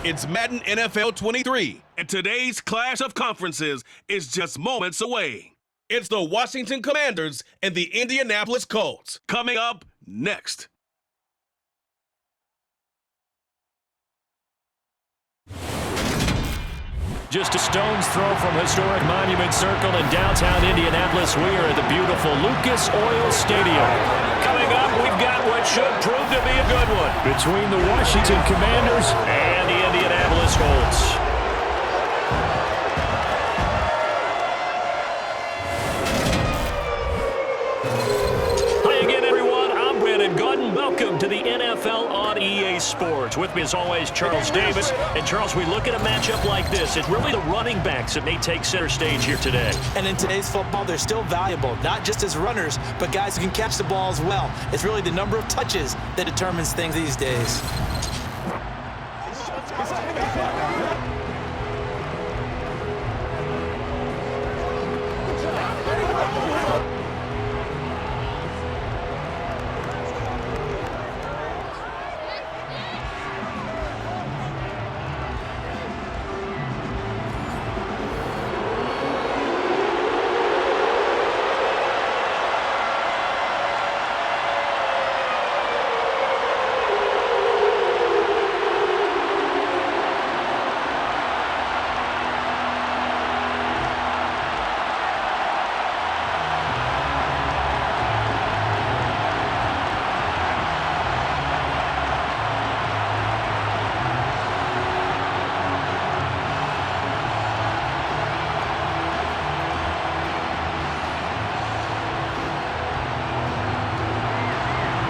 It's Madden NFL 23, and today's clash of conferences is just moments away. It's the Washington Commanders and the Indianapolis Colts. Coming up next. Just a stone's throw from historic Monument Circle in downtown Indianapolis. We are at the beautiful Lucas Oil Stadium. Coming up, we've got what should prove to be a good one between the Washington Commanders and the Indianapolis Colts. Welcome to the NFL on EA Sports. With me, as always, Charles Davis. And, Charles, we look at a matchup like this. It's really the running backs that may take center stage here today. And in today's football, they're still valuable, not just as runners, but guys who can catch the ball as well. It's really the number of touches that determines things these days.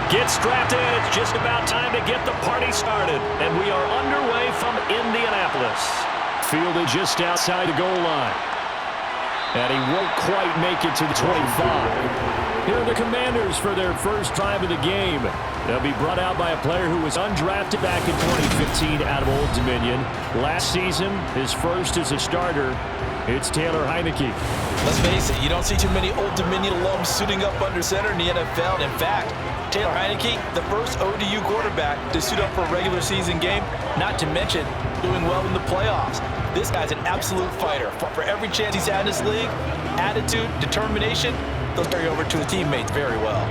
Get strapped in. It's just about time to get the party started. And we are underway from Indianapolis. Fielded just outside the goal line. And he won't quite make it to the 25. Here are the Commanders for their first drive of the game. They'll be brought out by a player who was undrafted back in 2015 out of Old Dominion. Last season, his first as a starter. It's Taylor Heineke. Let's face it, you don't see too many Old Dominion alums suiting up under center in the NFL. In fact, Taylor Heineke, the first ODU quarterback to suit up for a regular season game, not to mention doing well in the playoffs. This guy's an absolute fighter. For every chance he's had in this league, attitude, determination, those carry over to his teammates very well.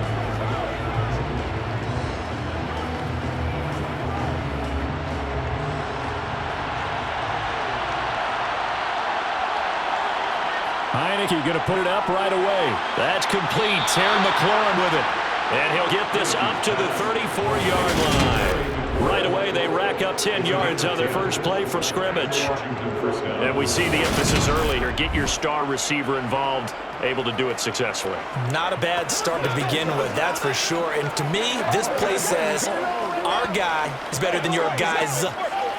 Heineke going to put it up right away. That's complete. Terry McLaurin with it. And he'll get this up to the 34-yard line. Right away, they rack up 10 yards on their first play from scrimmage. And we see the emphasis early here. Get your star receiver involved, able to do it successfully. Not a bad start to begin with, that's for sure. And to me, this play says our guy is better than your guys.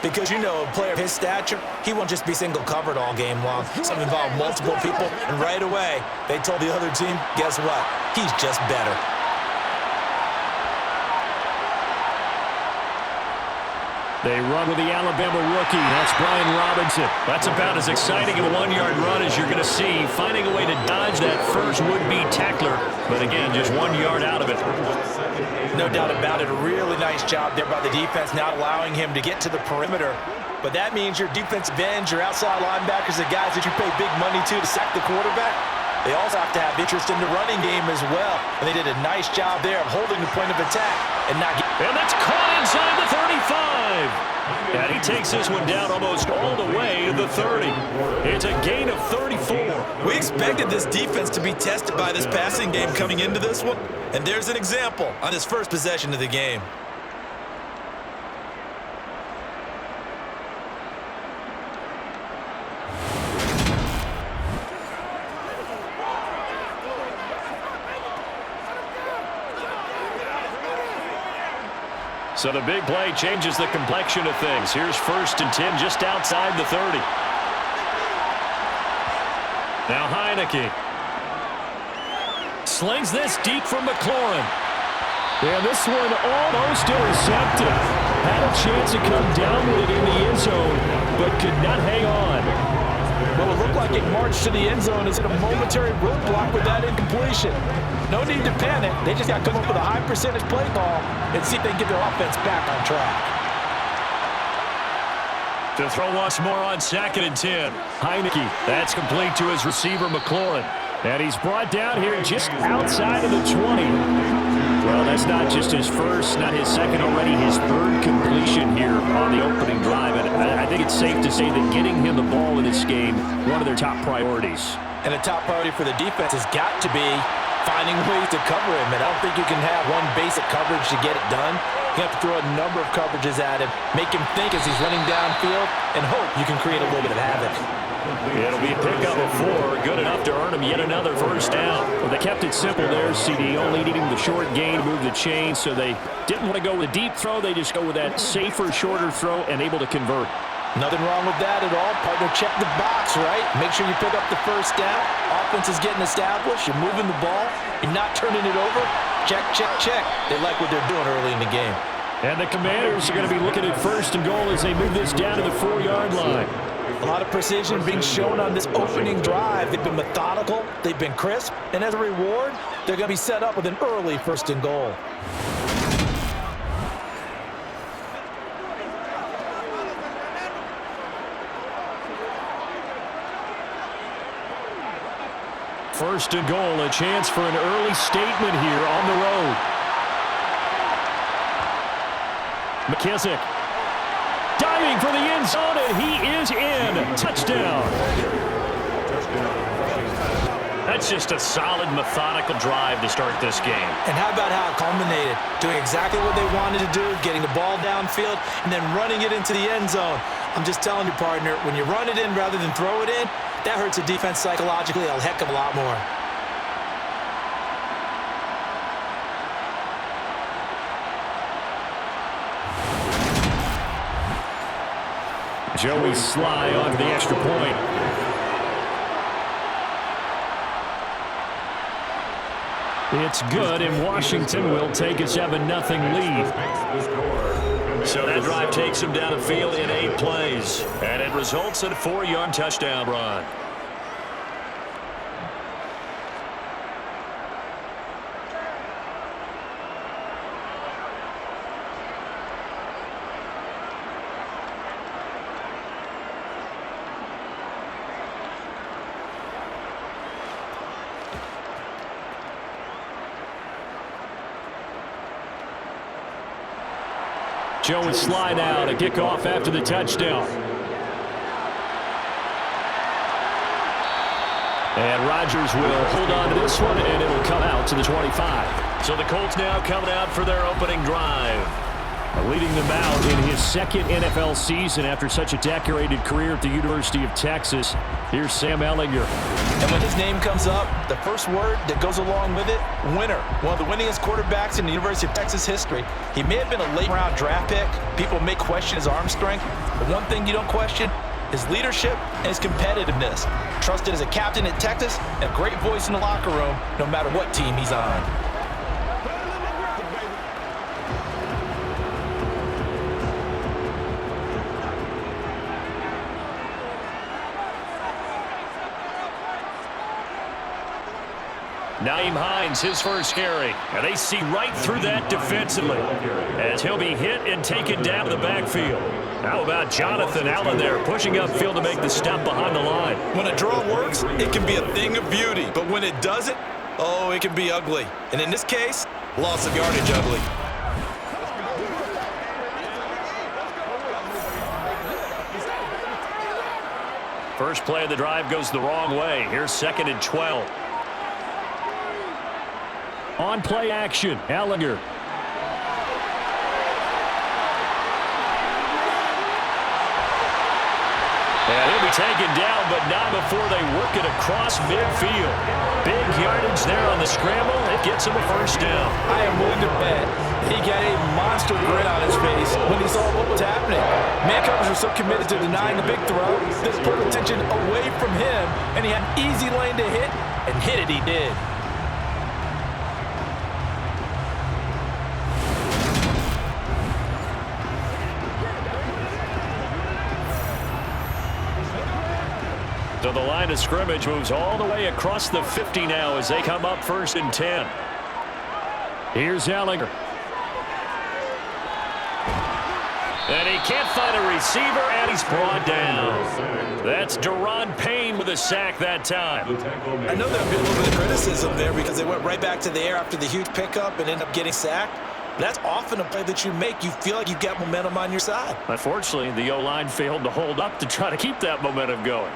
Because, you know, a player of his stature, he won't just be single covered all game long. Some involve multiple people, and right away, they told the other team, guess what? He's just better. They run with the Alabama rookie. That's Brian Robinson. That's about as exciting a one-yard run as you're going to see. Finding a way to dodge that first would-be tackler. But again, just 1 yard out of it. No doubt about it. A really nice job there by the defense, not allowing him to get to the perimeter. But that means your defensive ends, your outside linebackers, the guys that you pay big money to sack the quarterback, they also have to have interest in the running game as well. And they did a nice job there of holding the point of attack and not getting... And that's caught inside the 35. And he takes this one down almost all the way to the 30. It's a gain of 34. We expected this defense to be tested by this passing game coming into this one. And there's an example on his first possession of the game. So the big play changes the complexion of things. Here's 1st and 10 just outside the 30. Now Heineke slings this deep from McLaurin. Yeah, this one almost intercepted. Had a chance to come down with it in the end zone, but could not hang on. Well, it looked like it marched to the end zone as a momentary roadblock with that incompletion. No need to panic. They just got to come up with a high percentage play call and see if they can get their offense back on track. To throw once more on 2nd and 10. Heineke, that's complete to his receiver, McLaurin. And he's brought down here just outside of the 20. Well, that's not just his first, not his second, already his third completion here on the opening drive. And I think it's safe to say that getting him the ball in this game, one of their top priorities. And a top priority for the defense has got to be finding ways to cover him. And I don't think you can have one basic coverage to get it done. You have to throw a number of coverages at him, make him think as he's running downfield, and hope you can create a little bit of havoc. It'll be a pickup of 4, good enough to earn him yet another first down. Well, they kept it simple there, CD, only needing the short gain to move the chain, so they didn't want to go with a deep throw. They just go with that safer, shorter throw and able to convert. Nothing wrong with that at all. Partner, check the box, right? Make sure you pick up the first down. Offense is getting established. You're moving the ball. You're not turning it over. Check, check, check. They like what they're doing early in the game. And the Commanders are going to be looking at 1st and goal as they move this down to the 4-yard line. A lot of precision being shown on this opening drive. They've been methodical. They've been crisp. And as a reward, they're going to be set up with an early 1st and goal. First and goal, a chance for an early statement here on the road. McKissick diving for the end zone, and he is in. Touchdown. That's just a solid, methodical drive to start this game. And how about how it culminated? Doing exactly what they wanted to do, getting the ball downfield, and then running it into the end zone. I'm just telling you, partner, when you run it in rather than throw it in, that hurts the defense psychologically a heck of a lot more. Joey Sly on the extra point. It's good, and Washington will take a 7-0 lead. So that drive takes him down the field in 8 plays, and it results in a 4-yard touchdown run. Joey Sly now to kick off after the touchdown. And Rodgers will hold on to this one, and it'll come out to the 25. So the Colts now coming out for their opening drive. Leading them out in his 2nd NFL season after such a decorated career at the University of Texas. Here's Sam Ellinger. And when his name comes up, the first word that goes along with it, winner. One of the winningest quarterbacks in the University of Texas history. He may have been a late-round draft pick. People may question his arm strength. But one thing you don't question, his leadership and his competitiveness. Trusted as a captain at Texas and a great voice in the locker room, no matter what team he's on. Nyheim Hines, his first carry. And they see right through that defensively as he'll be hit and taken down to the backfield. How about Jonathan Allen there pushing upfield to make the stop behind the line? When a draw works, it can be a thing of beauty. But when it doesn't, oh, it can be ugly. And in this case, loss of yardage ugly. First play of the drive goes the wrong way. Here's 2nd and 12. On play action, Ellinger. And he'll be taken down, but not before they work it across midfield. Big yardage there on the scramble. It gets him a first down. I am willing to bet he got a monster grin on his face when he saw what was happening. Man coverage was so committed to denying the big throw that it pulled attention away from him, and he had an easy lane to hit, and hit it he did. So the line of scrimmage moves all the way across the 50 now as they come up 1st and 10. Here's Ellinger. And he can't find a receiver, and he's brought down. That's Daron Payne with a sack that time. I know there'll be a little bit of criticism there because they went right back to the air after the huge pickup and ended up getting sacked. That's often a play that you make. You feel like you've got momentum on your side. Unfortunately, the O-line failed to hold up to try to keep that momentum going.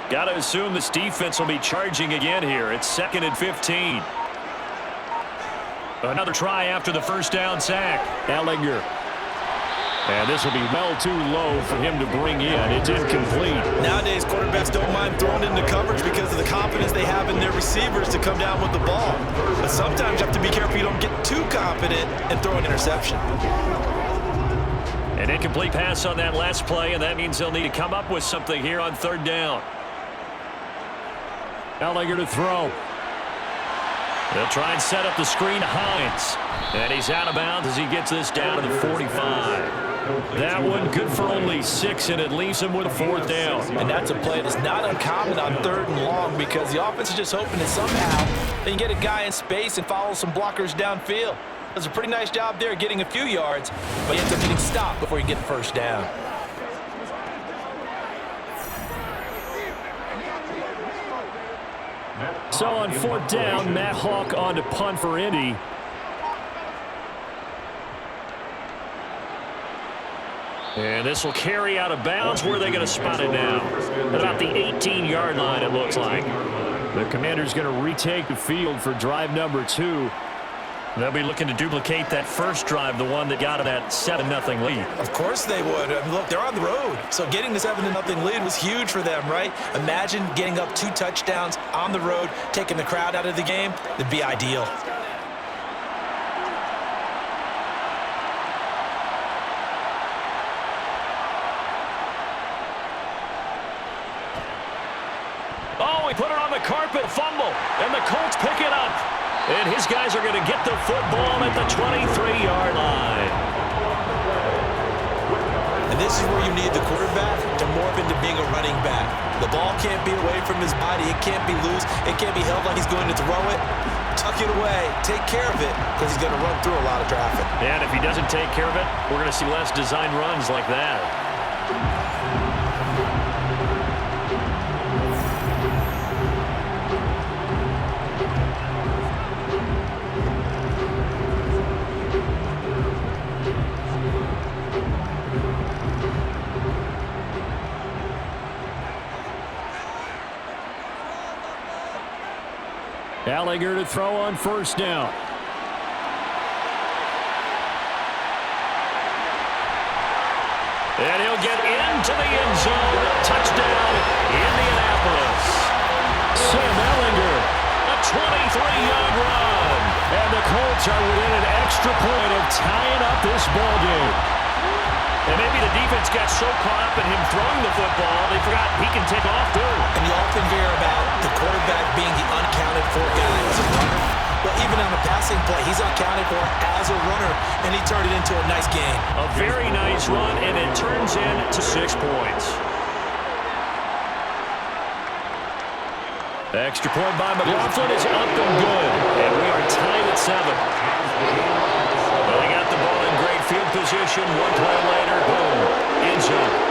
Got to assume this defense will be charging again here. It's 2nd and 15. Another try after the first down sack. Ellinger. And this will be well too low for him to bring in. It's incomplete. Nowadays, quarterbacks don't mind throwing into coverage because of the confidence they have in their receivers to come down with the ball. But sometimes you have to be careful you don't get too confident and throw an interception. An incomplete pass on that last play, and that means they'll need to come up with something here on 3rd down. Ellinger to throw. They'll try and set up the screen to Hines. And he's out of bounds as he gets this down to the 45. That one good for only 6, and it leaves him with a 4th down. And that's a play that's not uncommon on 3rd and long because the offense is just hoping that somehow they can get a guy in space and follow some blockers downfield. Does a pretty nice job there getting a few yards, but he ends up getting stopped before you get the 1st down. So on 4th down, Matt Hawk on to punt for Indy. And this will carry out of bounds. Where are they going to spot it now? At about the 18-yard line, it looks like. The Commanders going to retake the field for drive number 2. They'll be looking to duplicate that first drive, the one that got them that 7-0 lead. Of course they would. I mean, look, they're on the road. So getting the 7-0 lead was huge for them, right? Imagine getting up 2 touchdowns on the road, taking the crowd out of the game. It'd be ideal. Oh, he put it on the carpet, fumble, and the Colts pick it up. And his guys are going to get the football at the 23-yard line. And this is where you need the quarterback to morph into being a running back. The ball can't be away from his body. It can't be loose. It can't be held like he's going to throw it. Tuck it away. Take care of it because he's going to run through a lot of traffic. And if he doesn't take care of it, we're going to see less design runs like that. Ellinger to throw on 1st down. And he'll get into the end zone. Touchdown, Indianapolis. Sam Ellinger, a 23-yard run. And the Colts are within an extra point of tying up this ballgame. And maybe the defense got so caught up in him throwing the football, they forgot he can take off too. And you often hear about the quarterback being the unaccounted for guy as a runner. Well, even on the passing play, he's unaccounted for as a runner, and he turned it into a nice game. A very nice run, and it turns into 6 points. Extra point by McLaughlin is up and good, and we are tied at 7. Well, they got the ball in great field position. One play later, boom, end zone.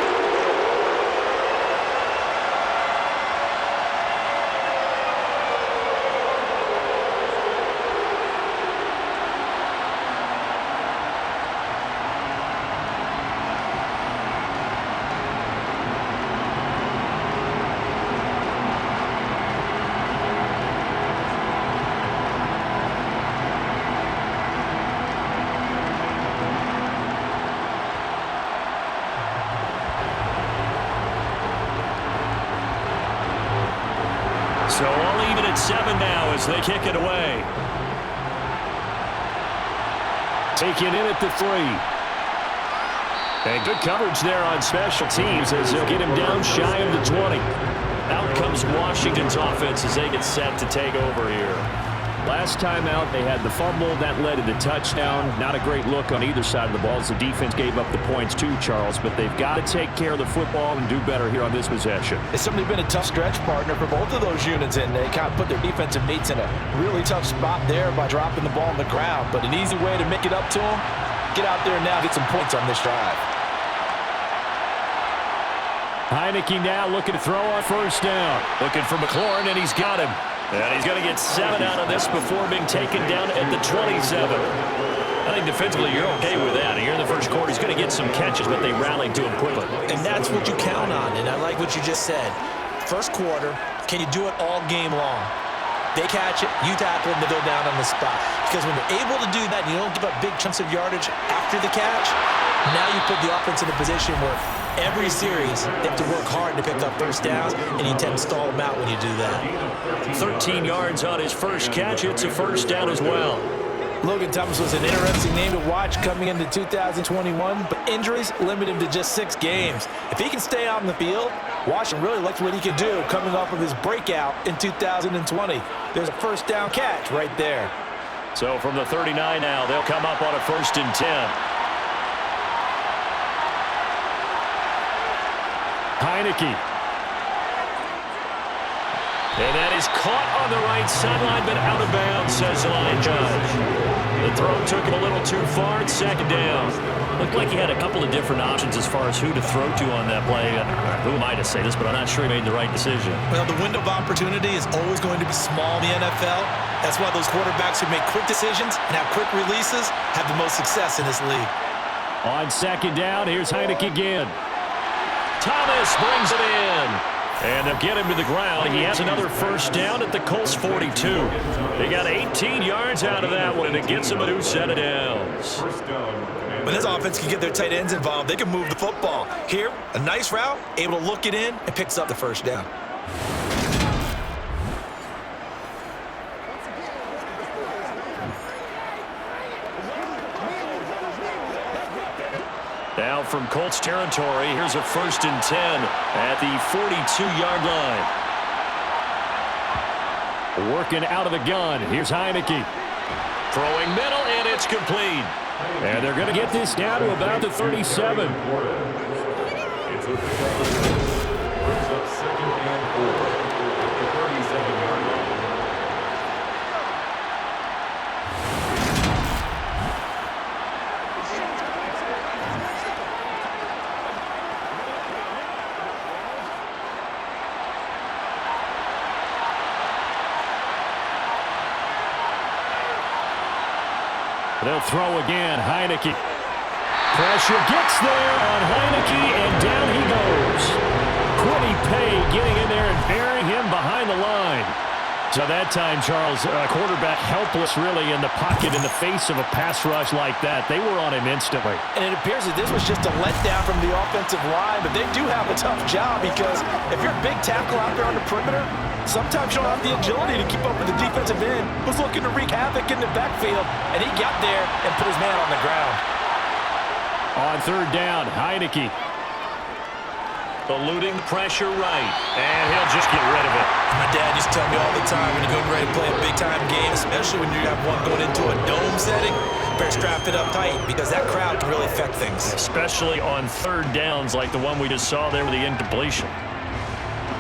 So all even at 7 now as they kick it away. Taken in at the 3. And good coverage there on special teams as they'll get him down shy of the 20. Out comes Washington's offense as they get set to take over here. Last time out, they had the fumble. That led to the touchdown. Not a great look on either side of the ball as the defense gave up the points too, Charles. But they've got to take care of the football and do better here on this possession. It's certainly been a tough stretch, partner, for both of those units, and they kind of put their defensive mates in a really tough spot there by dropping the ball on the ground. But an easy way to make it up to them, get out there now, get some points on this drive. Heineke now looking to throw on first down. Looking for McLaurin, and he's got him. And he's going to get 7 out of this before being taken down at the 27. I think defensively you're okay with that. Here in the first quarter, he's going to get some catches, but they rallied to him quickly. And that's what you count on, and I like what you just said. First quarter, can you do it all game long? They catch it, you tackle them, they go down on the spot. Because when you're able to do that and you don't give up big chunks of yardage after the catch, now you put the offense in a position where every series they have to work hard to pick up first downs, and you tend to stall them out when you do that. 13 yards on his first catch. It's a first down as well. Logan Thomas was an interesting name to watch coming into 2021, but injuries limited him to just 6 games. If he can stay on the field, Washington really likes what he can do coming off of his breakout in 2020. There's a first down catch right there. So from the 39 now, they'll come up on a 1st and 10. Heineke. And that is caught on the right sideline, but out of bounds, says the line judge. The throw took him a little too far. It's 2nd down. Looked like he had a couple of different options as far as who to throw to on that play. Who am I to say this, but I'm not sure he made the right decision. Well, the window of opportunity is always going to be small in the NFL. That's why those quarterbacks who make quick decisions and have quick releases have the most success in this league. On 2nd down, here's Heineke again. Thomas brings it in. And they'll get him to the ground. He has another first down at the Colts 42. They got 18 yards out of that one, and it gets him a new set of downs. When this offense can get their tight ends involved, they can move the football. Here, a nice route, able to look it in, and picks up the first down. Now from Colts territory, here's a 1st and 10 at the 42-yard line. Working out of the gun. Here's Heineke. Throwing middle, and it's complete. And they're going to get this down to about the 37. They'll throw again. Heineke. Pressure gets there on Heineke, and down he goes. Quiddy Pay getting in there and burying him behind the line. So that time, Charles, quarterback helpless really in the pocket in the face of a pass rush like that. They were on him instantly. And it appears that this was just a letdown from the offensive line, but they do have a tough job because if you're a big tackle out there on the perimeter, sometimes you don't have the agility to keep up with the defensive end who's looking to wreak havoc in the backfield, and he got there and put his man on the ground. On 3rd down, Heineke. Eluding pressure right, and he'll just get rid of it. My dad used to tell me all the time when you're getting ready to play a big-time game, especially when you have one going into a dome setting, better strap it up tight because that crowd can really affect things. Especially on 3rd downs like the one we just saw there with the incompletion.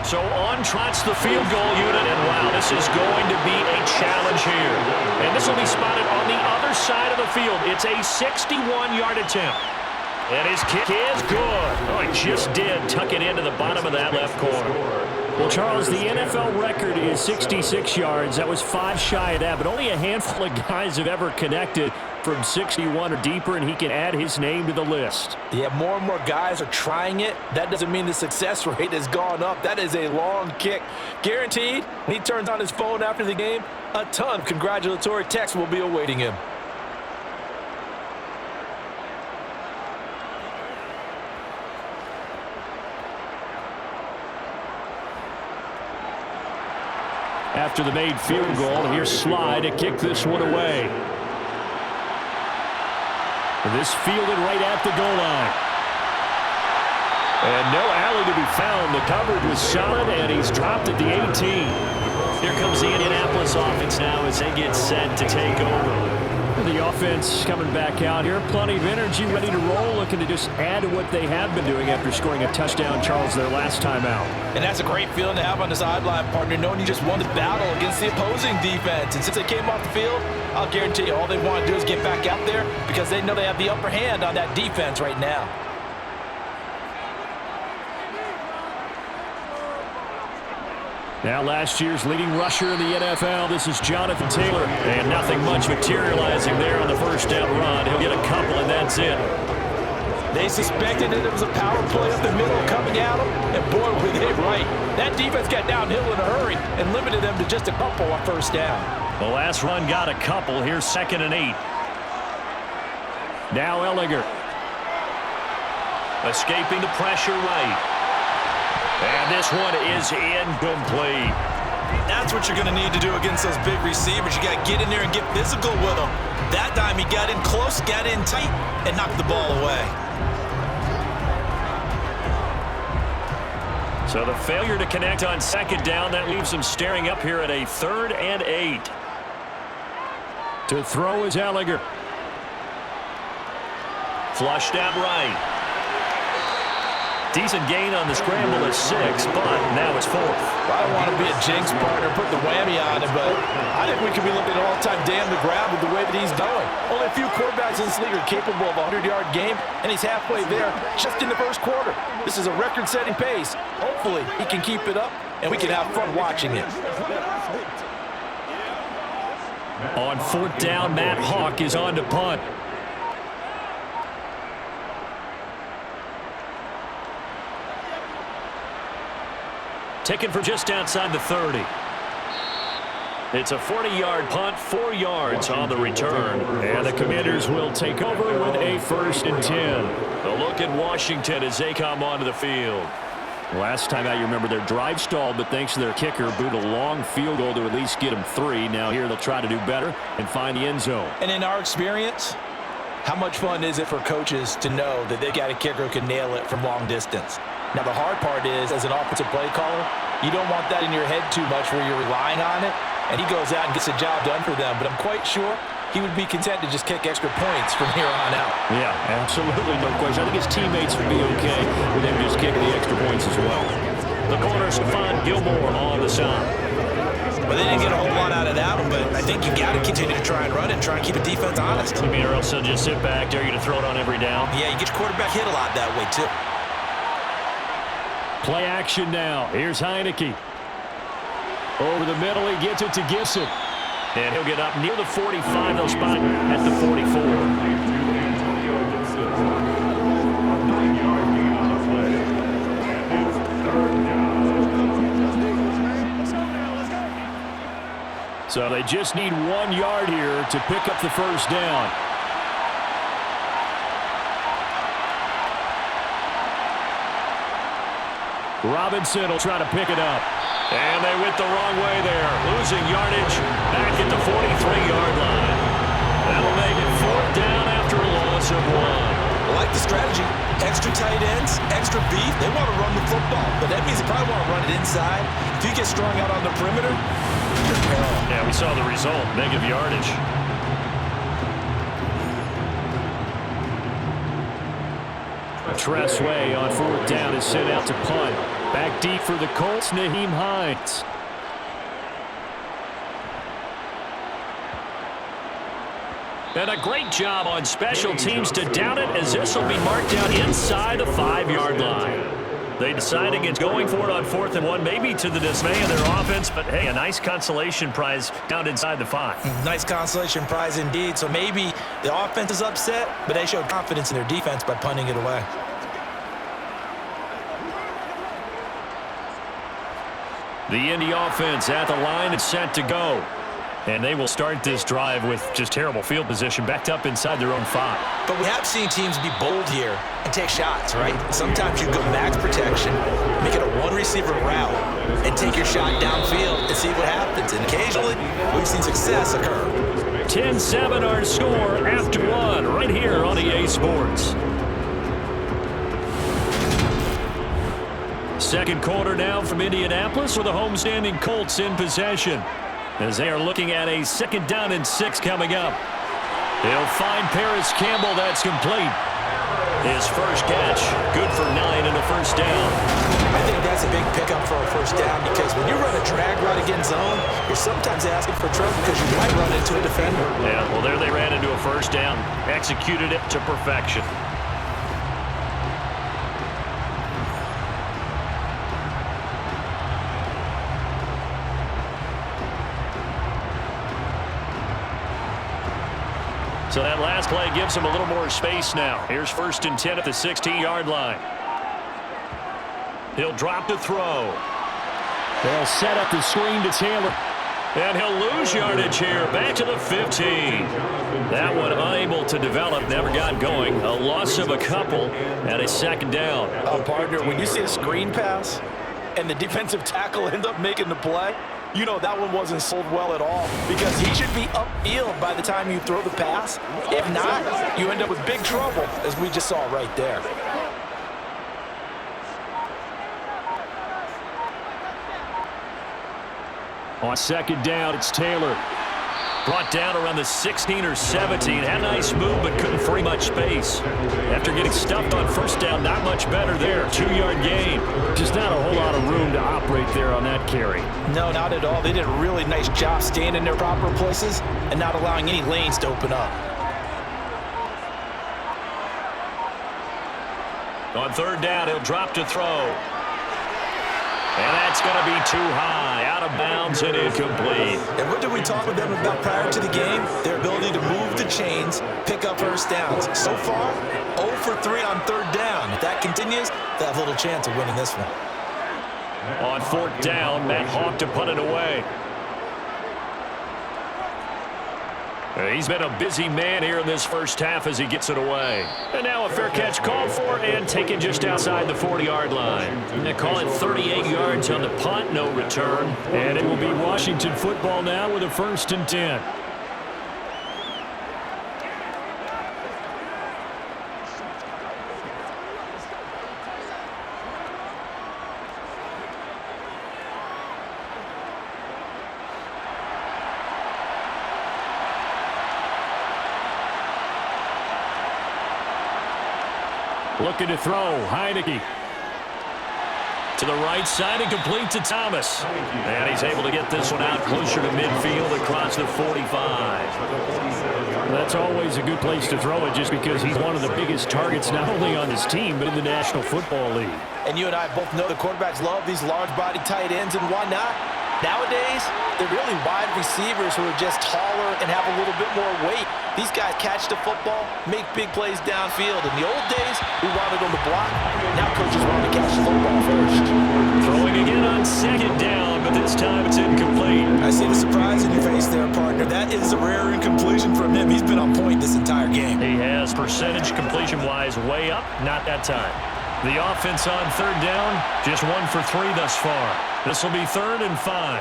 So on trots the field goal unit, and wow, this is going to be a challenge here. And this will be spotted on the other side of the field. It's a 61-yard attempt. And his kick is good. Oh, he just did tuck it into the bottom of that left corner. Well, Charles, the NFL record is 66 yards. That was 5 shy of that, but only a handful of guys have ever connected from 61 or deeper, and he can add his name to the list. Yeah, more and more guys are trying it. That doesn't mean the success rate has gone up. That is a long kick. Guaranteed, when he turns on his phone after the game, a ton of congratulatory texts will be awaiting him. After the made field goal, here's Sly to kick this one away. And this fielded right at the goal line. And no alley to be found. The coverage was solid, and he's dropped at the 18. Here comes the Indianapolis offense now as they get set to take over. The offense coming back out here. Plenty of energy, ready to roll, looking to just add to what they have been doing after scoring a touchdown, Charles, their last time out. And that's a great feeling to have on the sideline, partner, knowing you just won the battle against the opposing defense. And since they came off the field, I'll guarantee you all they want to do is get back out there because they know they have the upper hand on that defense right now. Now last year's leading rusher in the NFL, this is Jonathan Taylor. And nothing much materializing there on the first down run. He'll get a couple, and that's it. They suspected that it was a power play up the middle coming at them, and boy, were they right. That defense got downhill in a hurry and limited them to just a couple on first down. The last run got a couple. Here's 2nd and 8. Now Elgato. Escaping the pressure right. And this one is incomplete. That's what you're going to need to do against those big receivers. You got to get in there and get physical with them. That time he got in close, got in tight, and knocked the ball away. So the failure to connect on 2nd down, that leaves him staring up here at a 3rd and 8. To throw is Elgato. Flushed out right. Decent gain on the scramble is 6, but now it's 4th. I don't want to be a jinx partner, put the whammy on it, but I think we could be looking at an all-time day on the ground with the way that he's going. Only a few quarterbacks in this league are capable of a 100-yard game, and he's halfway there just in the first quarter. This is a record-setting pace. Hopefully, he can keep it up, and we can have fun watching it. On 4th down, Matt Hawk is on to punt. Taken for just outside the 30. It's a 40-yard punt, 4 yards on the return. And the Commanders will take over with a 1st and 10. A look at Washington as they come onto the field. Last time out, you remember their drive stalled, but thanks to their kicker, boot a long field goal to at least get them 3. Now here they'll try to do better and find the end zone. And in our experience, how much fun is it for coaches to know that they got a kicker who can nail it from long distance? Now, the hard part is, as an offensive play caller, you don't want that in your head too much where you're relying on it, and he goes out and gets a job done for them. But I'm quite sure he would be content to just kick extra points from here on out. Yeah, absolutely, no question. I think his teammates would be okay with him just kicking the extra points as well. The corner, Stephon Gilmore on the side. Well, they didn't get a whole lot out of that one, but I think you got to continue to try and run it and try and keep the defense honest. I mean, or else they'll just sit back, dare you to throw it on every down. Yeah, you get your quarterback hit a lot that way, too. Play action now. Here's Heineke. Over the middle, he gets it to Gibson. And he'll get up near the 45. They'll spot at the 44. So they just need 1 yard here to pick up the first down. Robinson will try to pick it up. And they went the wrong way there. Losing yardage back at the 43-yard line. That'll make it 4th down after a loss of 1. I like the strategy. Extra tight ends, extra beef. They want to run the football, but that means they probably want to run it inside. If you get strung out on the perimeter, you're gone. Yeah, we saw the result. Negative yardage. Tress Way on 4th down is sent out to punt. Back deep for the Colts, Nyheim Hines. And a great job on special teams to down it, as this will be marked down inside the 5-yard line. They decide against going for it on 4th and 1, maybe to the dismay of their offense, but hey, a nice consolation prize down inside the 5. Nice consolation prize indeed. So maybe the offense is upset, but they showed confidence in their defense by punting it away. The Indy offense at the line is set to go. And they will start this drive with just terrible field position, backed up inside their own 5. But we have seen teams be bold here and take shots, right? Sometimes you go max protection, make it a one-receiver route, and take your shot downfield and see what happens. And occasionally, we've seen success occur. 10-7 our score after 1 right here on EA Sports. Second quarter now from Indianapolis with the homestanding Colts in possession as they are looking at a 2nd down and 6 coming up. They'll find Paris Campbell. That's complete. His first catch, good for 9 and a first down. I think that's a big pickup for a first down because when you run a drag route against zone, you're sometimes asking for trouble because you might run into a defender. Yeah, well, there they ran into a first down. Executed it to perfection. So that last play gives him a little more space now. Here's 1st and 10 at the 16-yard line. He'll drop to throw. They'll set up the screen to Taylor. And he'll lose yardage here. Back to the 15. That one unable to develop. Never got going. A loss of a couple and a 2nd down. Partner, when you see a screen pass and the defensive tackle end up making the play, you know that one wasn't sold well at all because he should be upfield by the time you throw the pass. If not, you end up with big trouble, as we just saw right there. On 2nd down, it's Taylor. Brought down around the 16 or 17. Had a nice move, but couldn't free much space. After getting stuffed on 1st down, not much better there. 2-yard gain. Just not a whole lot of room to operate there on that carry. No, not at all. They did a really nice job staying in their proper places and not allowing any lanes to open up. On 3rd down, he'll drop to throw. And that's going to be too high, out of bounds and incomplete. And what did we talk with them about prior to the game? Their ability to move the chains, pick up first downs. So far, 0 for 3 on 3rd down. If that continues, they have little chance of winning this one. On 4th down, Matt Hawk to put it away. He's been a busy man here in this first half as he gets it away. And now a fair catch called for and taken just outside the 40-yard line. They call it 38 yards on the punt, no return. And it will be Washington football now with a 1st and 10. Looking to throw, Heineke. To the right side and complete to Thomas. And he's able to get this one out closer to midfield across the 45. That's always a good place to throw it just because he's one of the biggest targets not only on his team but in the National Football League. And you and I both know the quarterbacks love these large-body tight ends, and why not? Nowadays, they're really wide receivers who are just taller and have a little bit more weight. These guys catch the football, make big plays downfield. In the old days, we wanted on the block. Now coaches want to catch the football first. Throwing again on 2nd down, but this time it's incomplete. I see the surprise in your face there, partner. That is a rare incompletion from him. He's been on point this entire game. He has percentage completion-wise way up, not that time. The offense on 3rd down, just 1 for 3 thus far. This will be 3rd and 5.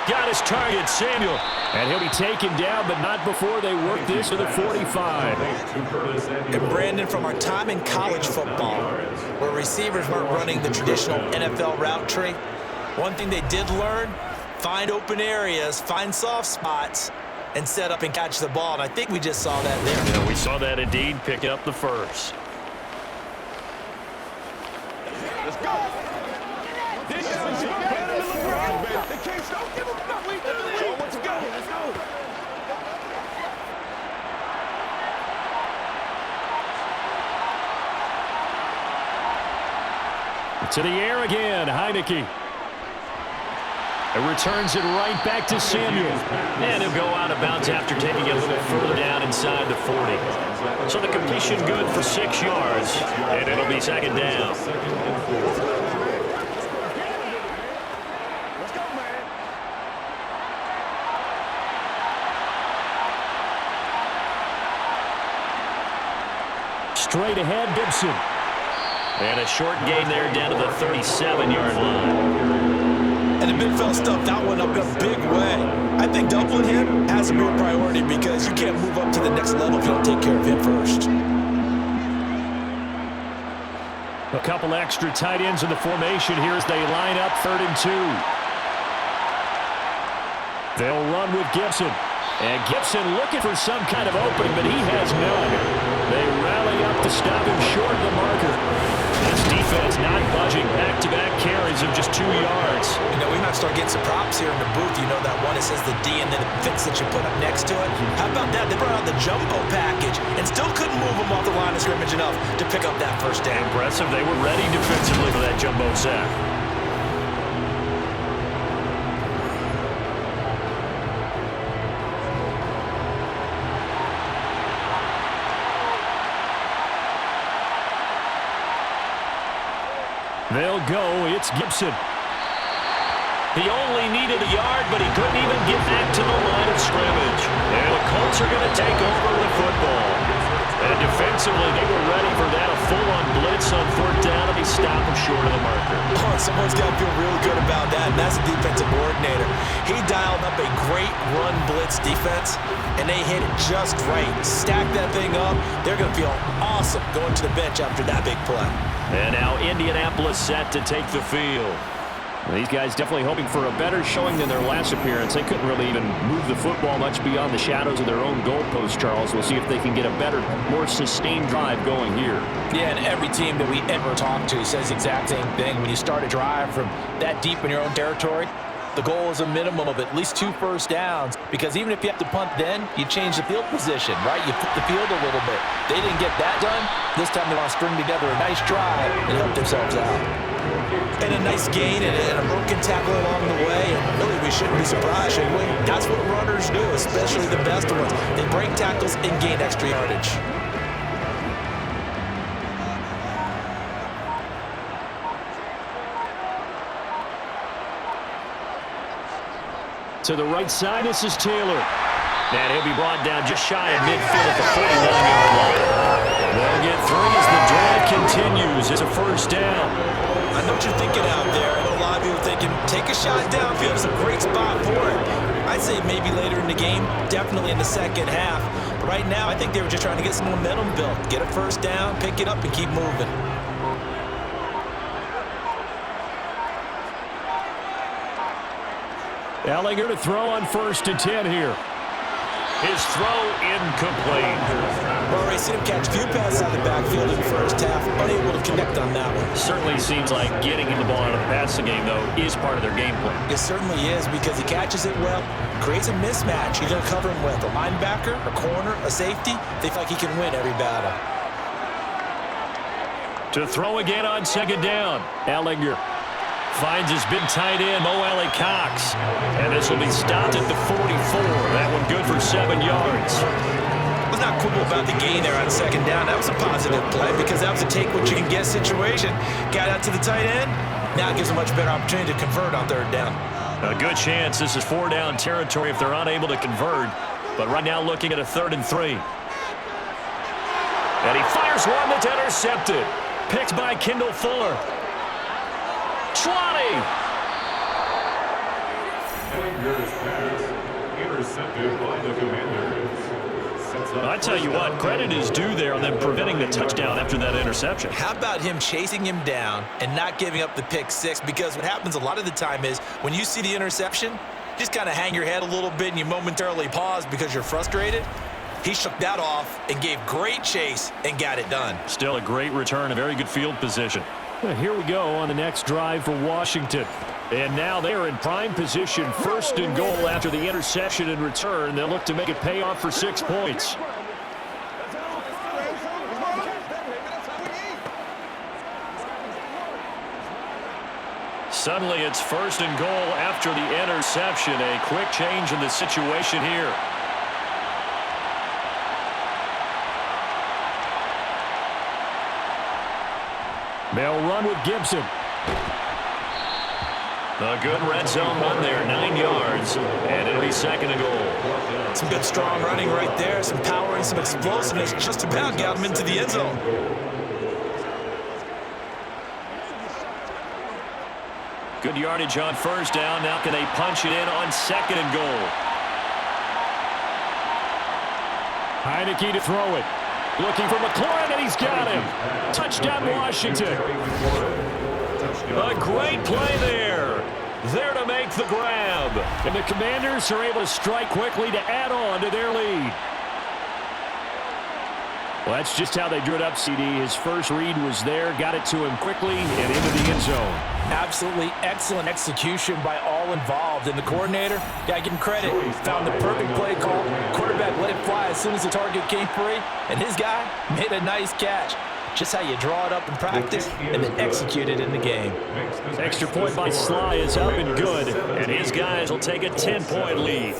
Got his target, Samuel. And he'll be taken down, but not before they work this to the 45. And Brandon, from our time in college football, where receivers weren't running the traditional NFL route tree, one thing they did learn, find open areas, find soft spots, and set up and catch the ball. And I think we just saw that there. Yeah, we saw that indeed, picking up the first. Let's go. This is better than the ground, baby. They can't stop. Give them nothing. Show them what you got. Let's go. To the air again, Heineke. It returns it right back to Samuel. And he'll go out of bounds after taking it a little further down inside the 40. So the completion good for 6 yards. And it'll be 2nd down. Straight ahead, Gibson. And a short gain there down to the 37-yard line. And the big fella stuffed that one up in a big way. I think doubling him has a real priority because you can't move up to the next level if you don't take care of him first. A couple extra tight ends in the formation here as they line up 3rd and 2. They'll run with Gibson. And Gibson looking for some kind of opening, but he has none. They rally up to stop him short of the marker. This defense not budging. Back-to-back carries of just 2 yards. You know, we might start getting some props here in the booth. You know that one that says the D and then the fix that you put up next to it? How about that? They brought out the jumbo package and still couldn't move them off the line of scrimmage enough to pick up that first down. Impressive. They were ready defensively for that jumbo sack. They'll go. It's Gibson. He only needed a yard, but he couldn't even get back to the line of scrimmage. And the Colts are going to take over the football. And defensively, they were ready for that. A full-on blitz on 4th down, and they stop him short of the marker. Oh, someone's got to feel really good about that, and that's the defensive coordinator. He dialed up a great run blitz defense, and they hit it just right. Stack that thing up. They're going to feel awesome going to the bench after that big play. And now Indianapolis set to take the field. These guys definitely hoping for a better showing than their last appearance. They couldn't really even move the football much beyond the shadows of their own goalpost, Charles. We'll see if they can get a better, more sustained drive going here. Yeah, and every team that we ever talk to says the exact same thing. When you start a drive from that deep in your own territory, the goal is a minimum of at least 2 first downs, because even if you have to punt then, you change the field position, right? You flip the field a little bit. They didn't get that done. This time they want to string together a nice drive and help themselves out. And a nice gain and a broken tackle along the way. And really, we shouldn't be surprised, should we? That's what runners do, especially the best ones. They break tackles and gain extra yardage. To the right side, this is Taylor. And he'll be brought down just shy of midfield at the 49-yard line. They'll get 3 as the drive continues. It's a first down. I know what you're thinking out there. I know a lot of you are thinking, take a shot downfield. It's a great spot for it. I'd say maybe later in the game, definitely in the second half. But right now, I think they were just trying to get some momentum built. Get a first down, pick it up, and keep moving. Ellinger to throw on 1st and 10 here. His throw incomplete. Well, Ray, seen him catch a few passes out of the backfield in the first half. Unable to connect on that one. Certainly seems like getting him the ball out of the passing game, though, is part of their game plan. It certainly is, because he catches it well, creates a mismatch. You're going to cover him with a linebacker, a corner, a safety. They feel like he can win every battle. To throw again on 2nd down. Ellinger finds his big tight end, Mo Cox. And this will be stopped at the 44. That one good for 7 yards. I was not quibble about the gain there on 2nd down. That was a positive play, because that was a take-what-you-can-get situation. Got out to the tight end. Now it gives a much better opportunity to convert on 3rd down. A good chance this is 4-down territory if they're unable to convert. But right now looking at a 3rd and 3. And he fires one that's intercepted. Picked by Kendall Fuller. Schwani. I tell you what, credit is due there on them preventing the touchdown after that interception. How about him chasing him down and not giving up the pick 6? Because what happens a lot of the time is when you see the interception, just kind of hang your head a little bit and you momentarily pause because you're frustrated. He shook that off and gave great chase and got it done. Still a great return, a very good field position. Well, here we go on the next drive for Washington. And now they're in prime position, 1st and goal after the interception and return. They'll look to make it pay off for 6 points. Suddenly it's 1st and goal after the interception. A quick change in the situation here. They'll run with Gibson. A good red zone run there, 9 yards, and it'll be 2nd and goal. Some good strong running right there, some power and some explosiveness. Just about got him into the end zone. Good yardage on 1st down. Now can they punch it in on 2nd and goal? Heineke to throw it. Looking for McLaurin, and he's got him. Touchdown, Washington. A great play there. There to make the grab. And the Commanders are able to strike quickly to add on to their lead. Well, that's just how they drew it up, CD. His first read was there, got it to him quickly, and into the end zone. Absolutely excellent execution by all involved. And the coordinator, gotta give him credit, found the perfect play call. Quarterback let it fly as soon as the target came free, and his guy made a nice catch. Just how you draw it up in practice and then execute it in the game. Extra point by Sly is up and good, and his guys will take a 10-point lead.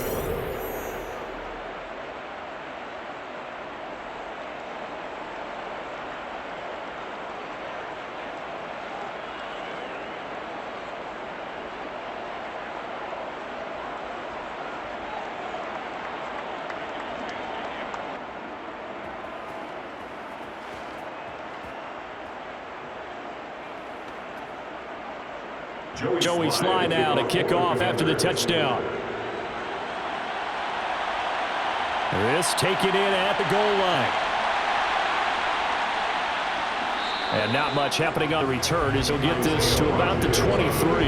Joey Sly now to kick off after the touchdown. This taken in at the goal line. And not much happening on the return as he'll get this to about the 23.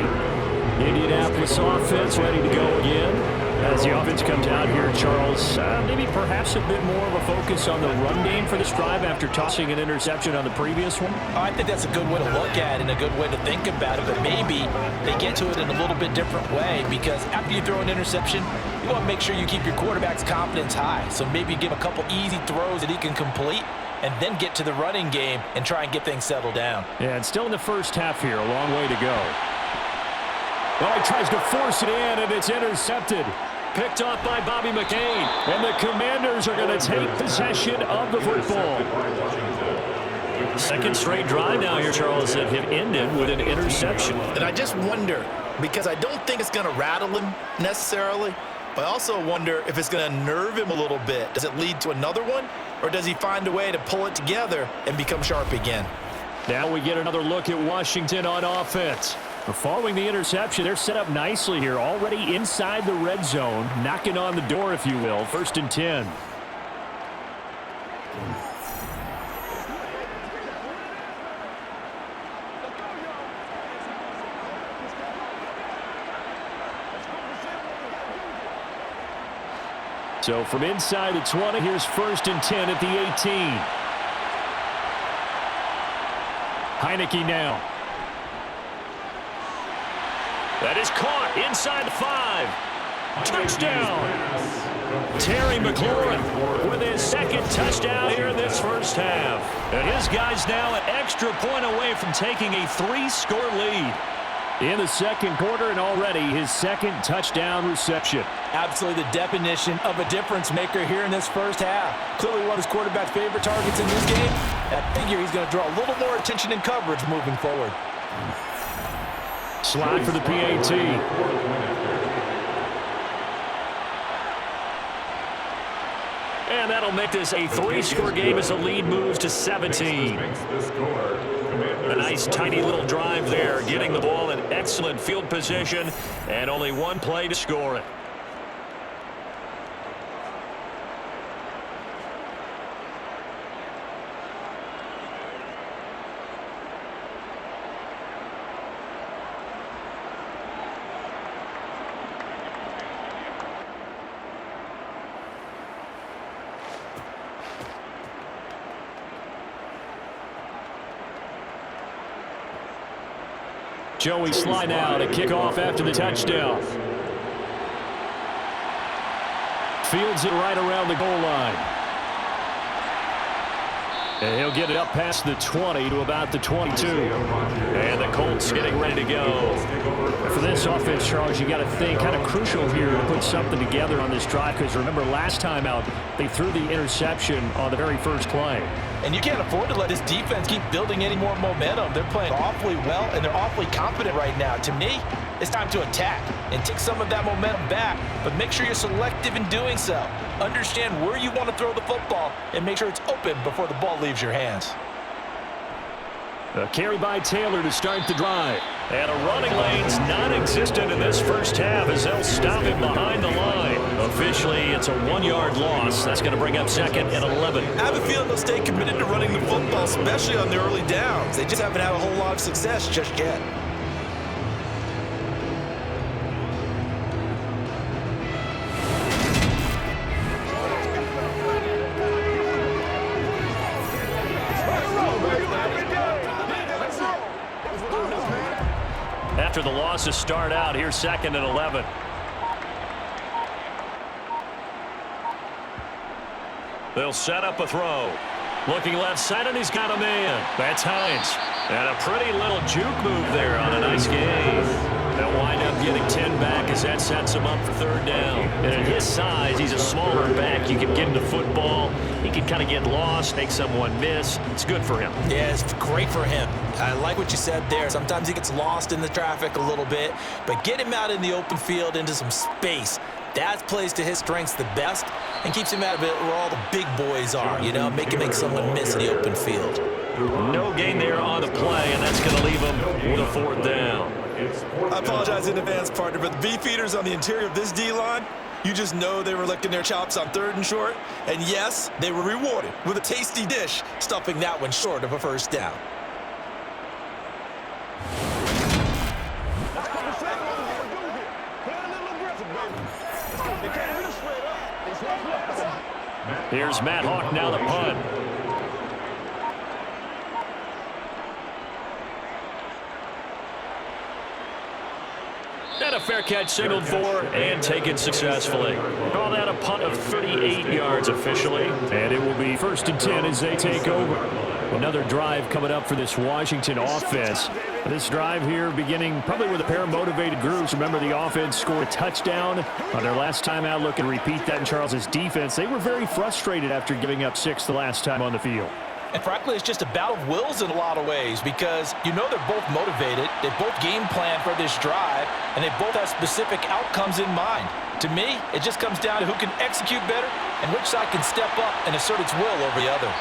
Indianapolis offense ready to go again. As the offense comes out here, Charles, maybe perhaps a bit more of a focus on the run game for this drive after tossing an interception on the previous one? I think that's a good way to look at it and a good way to think about it, but maybe they get to it in a little bit different way because after you throw an interception, you want to make sure you keep your quarterback's confidence high. So maybe give a couple easy throws that he can complete and then get to the running game and try and get things settled down. Yeah, and still in the first half here, a long way to go. Well, he tries to force it in, and it's intercepted. Picked off by Bobby McCain. And the Commanders are going to take possession of the football. Second straight drive now here, Charles, that have ended with an interception. And I just wonder, because I don't think it's going to rattle him necessarily, but I also wonder if it's going to nerve him a little bit. Does it lead to another one, or does he find a way to pull it together and become sharp again? Now we get another look at Washington on offense. Following the interception, they're set up nicely here, already inside the red zone, knocking on the door, if you will. 1st and 10. So from inside the 20, here's 1st and 10 at the 18. Heineke now. That is caught inside the 5. Touchdown! Terry McLaurin with his second touchdown here in this first half. And his guys now an extra point away from taking a 3-score lead in the second quarter, and already his second touchdown reception. Absolutely the definition of a difference maker here in this first half. Clearly one of his quarterback's favorite targets in this game. I figure he's going to draw a little more attention and coverage moving forward. Slide for the PAT. And that'll make this a 3-score game as the lead moves to 17. A nice tiny little drive there, getting the ball in excellent field position, and only one play to score it. Joey Sly now to kick off after the touchdown. Fields it right around the goal line. And he'll get it up past the 20 to about the 22. And the Colts getting ready to go. For this offense, Charles, you got to think kind of crucial here to put something together on this drive, because remember last time out, they threw the interception on the very first play. And you can't afford to let this defense keep building any more momentum. They're playing awfully well, and they're awfully confident right now. To me, it's time to attack and take some of that momentum back, but make sure you're selective in doing so. Understand where you want to throw the football and make sure it's open before the ball leaves your hands. A carry by Taylor to start the drive. And a running lane's non-existent in this first half as they'll stop him behind the line. Officially, it's a 1-yard loss. That's going to bring up second and 11. I have a feeling they'll stay committed to running the football, especially on the early downs. They just haven't had a whole lot of success just yet. After the loss to start out, here's second and 11. They'll set up a throw. Looking left side, and he's got a man. That's Hines. And a pretty little juke move there on a nice game. They'll wind up getting 10 back as that sets him up for third down. And at his size, he's a smaller back. You can get into football. He can kind of get lost, make someone miss. It's good for him. Yeah, it's great for him. I like what you said there. Sometimes he gets lost in the traffic a little bit, but get him out in the open field into some space. That plays to his strengths the best and keeps him out of it where all the big boys are, you know, make someone miss in the open field. No gain there on the play, and that's going to leave him with a fourth down. I apologize in advance, partner, but the beefeaters on the interior of this D-line, you just know they were licking their chops on third and short. And yes, they were rewarded with a tasty dish, stuffing that one short of a first down. Here's Matt Hawk now the punt. And a fair catch signaled for and taken successfully. Call that a punt of 38 yards officially. And it will be 1st and 10 as they take over. Another drive coming up for this Washington offense. This drive here beginning probably with a pair of motivated groups. Remember, the offense scored a touchdown on their last time out. Look and repeat that in Charles' defense. They were very frustrated after giving up 6 the last time on the field. And frankly, it's just a battle of wills in a lot of ways because you know they're both motivated. They both game plan for this drive, and they both have specific outcomes in mind. To me, it just comes down to who can execute better and which side can step up and assert its will over the other.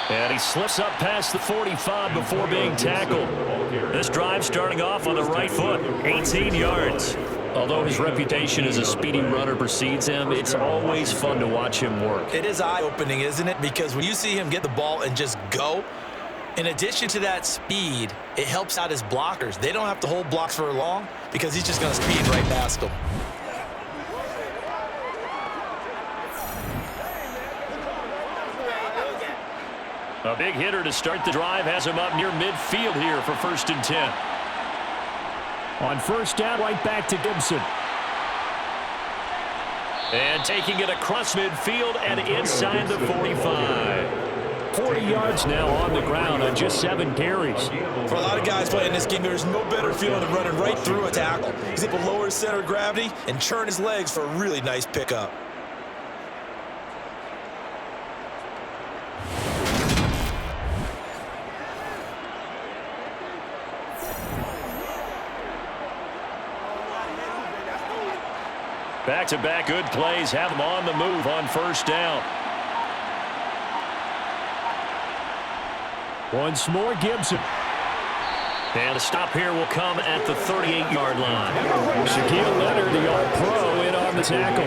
And he slips up past the 45 before being tackled. This drive starting off on the right foot, 18 yards. Although his reputation as a speedy runner precedes him, it's always fun to watch him work. It is eye-opening, isn't it? Because when you see him get the ball and just go, in addition to that speed, it helps out his blockers. They don't have to hold blocks for long because he's just going to speed right past them. A big hitter to start the drive has him up near midfield here for 1st and 10. On first down, right back to Gibson. And taking it across midfield and inside the 45. 40 yards now on the ground on just 7 carries. For a lot of guys playing this game, there's no better feeling than running right through a tackle. He's able to lower his center of gravity and churn his legs for a really nice pickup. Back-to-back good plays have him on the move on first down. Once more, Gibson. And a stop here will come at the 38-yard line. Shaquille Leonard, the All-Pro, in on the tackle.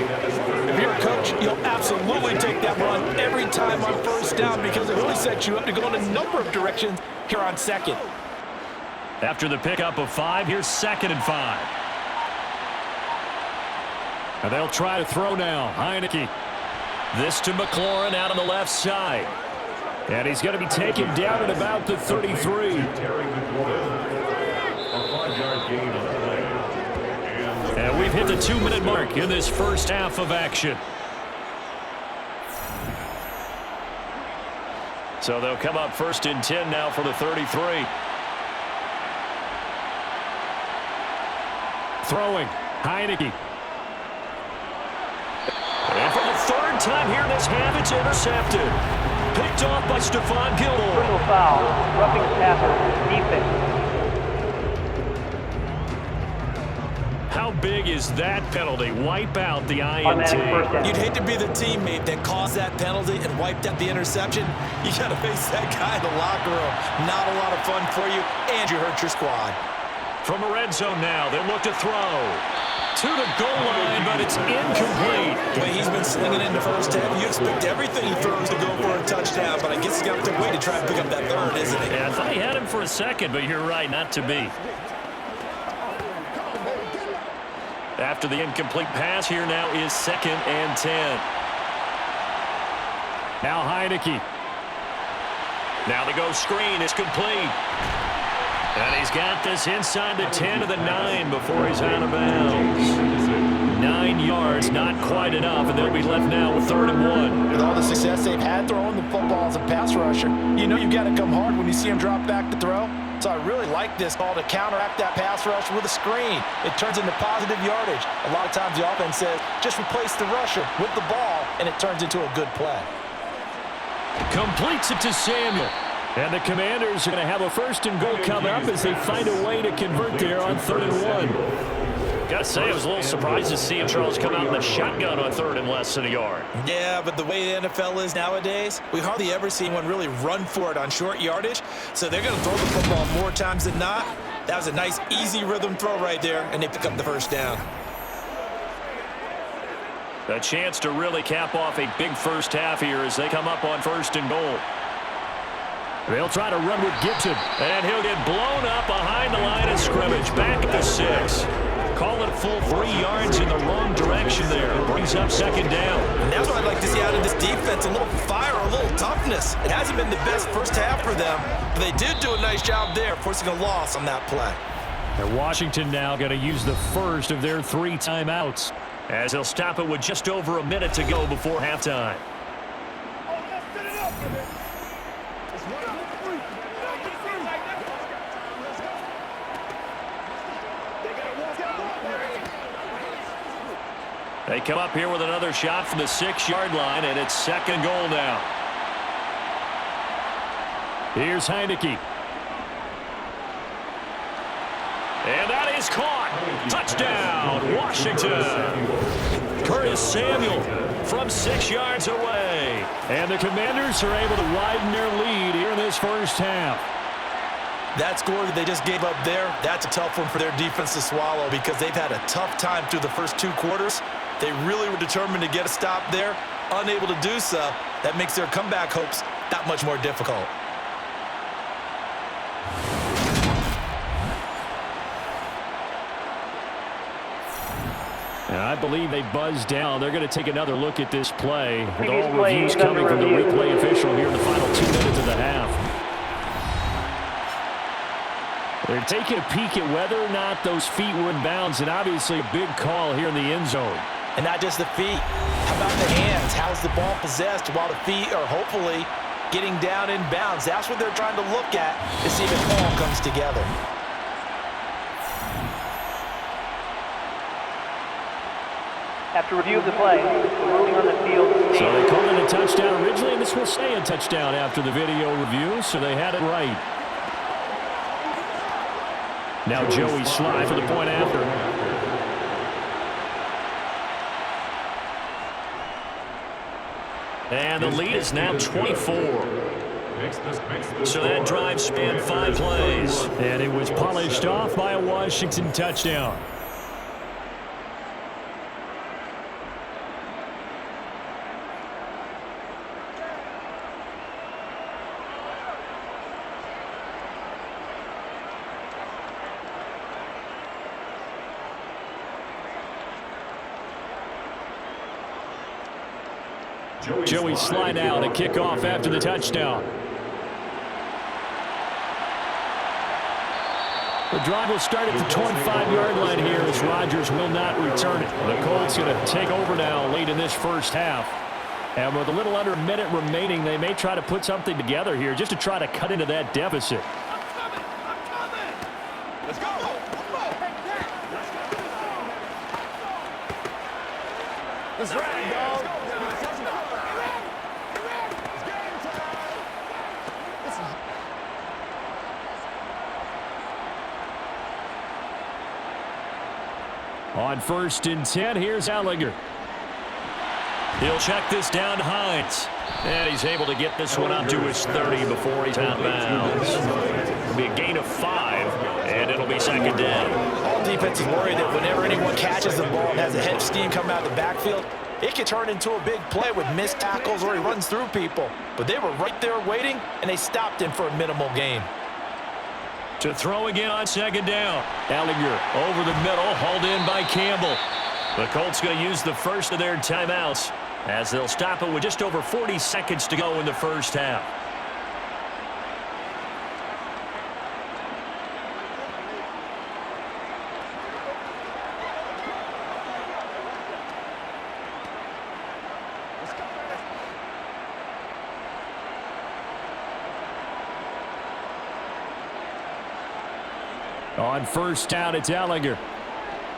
If you're a coach, you'll absolutely take that run every time on first down because it really sets you up to go in a number of directions here on second. After the pickup of 5, here's 2nd and 5. And they'll try to throw now. Heineke. This to McLaurin out on the left side. And he's going to be taken down at about the 33. And we've hit the 2-minute mark in this first half of action. So they'll come up 1st and 10 now for the 33. Throwing. Heineke. And for the 3rd time here this half, it's intercepted. Picked off by Stephon Gilmore. Personal foul, roughing the passer, defense. How big is that penalty? Wipe out the INT. You'd hate to be the teammate that caused that penalty and wiped out the interception. You got to face that guy in the locker room. Not a lot of fun for you, and you hurt your squad. From the red zone now, they look to throw. To the goal line, but it's incomplete. The way he's been slinging it in the first half, you expect everything he throws to go for a touchdown, but I guess he's going to have to wait to try and pick up that third, isn't he? Yeah, I thought he had him for a second, but you're right, not to be. After the incomplete pass, here now is 2nd and 10. Now Heineke. Now the go screen is complete. And he's got this inside the 10 to the 9 before he's out of bounds. 9 yards, not quite enough, and they'll be left now with 3rd and 1. With all the success they've had throwing the football as a pass rusher, you know you've got to come hard when you see him drop back to throw. So I really like this call to counteract that pass rush with a screen. It turns into positive yardage. A lot of times the offense says, just replace the rusher with the ball, and it turns into a good play. Completes it to Samuel. And the Commanders are going to have a 1st and goal come up as they find a way to convert there on 3rd and 1. Got to say, I was a little surprised to see him, Charles, come out in the shotgun on 3rd and less than a yard. Yeah, but the way the NFL is nowadays, we hardly ever see anyone really run for it on short yardage. So they're going to throw the football more times than not. That was a nice, easy rhythm throw right there, and they pick up the 1st down. A chance to really cap off a big first half here as they come up on 1st and goal. They'll try to run with Gibson, and he'll get blown up behind the line of scrimmage. Back at the 6. Call it full 3 yards in the wrong direction there. Brings up 2nd down. And that's what I'd like to see out of this defense, a little fire, a little toughness. It hasn't been the best first half for them, but they did do a nice job there, forcing a loss on that play. And Washington now going to use the 1st of their 3 timeouts, as they'll stop it with just over a minute to go before halftime. They come up here with another shot from the 6-yard line, and it's 2nd goal now. Here's Heineke. And that is caught. Touchdown, Washington. Curtis Samuel from 6 yards away. And the Commanders are able to widen their lead here in this first half. That score that they just gave up there, that's a tough one for their defense to swallow because they've had a tough time through the first 2 quarters. They really were determined to get a stop there, unable to do so. That makes their comeback hopes that much more difficult. And I believe they buzzed down. They're going to take another look at this play, with all reviews coming from the replay official here in the final 2 minutes of the half. They're taking a peek at whether or not those feet were in bounds, and obviously a big call here in the end zone. And not just the feet. How about the hands? How's the ball possessed while the feet are hopefully getting down in bounds? That's what they're trying to look at to see if it all comes together. After review of the play, the ruling on the field. So they called it a touchdown originally, and this will stay a touchdown after the video review, so they had it right. Now Joey Sly for the point after. And the lead is now 24. So that drive spanned 5 plays. And it was polished off by a Washington touchdown. Joey slide out and kick off after the touchdown. The drive will start at the 25-yard line here as Rodgers will not return it. The Colts going to take over now late in this first half. And with a little under a minute remaining, they may try to put something together here just to try to cut into that deficit. Let's go. Let's ride, dog. On 1st and 10, here's Elgato. He'll check this down to Hines. And he's able to get this one up to his 30 before he's out of bounds. It'll be a gain of 5. And it'll be second down. All defenses worry that whenever anyone catches the ball and has a head of steam coming out of the backfield, it can turn into a big play with missed tackles or he runs through people. But they were right there waiting, and they stopped him for a minimal gain. To throw again on second down. Ellinger over the middle, hauled in by Campbell. The Colts going to use the first of their timeouts as they'll stop it with just over 40 seconds to go in the first half. On first down, it's Ellinger.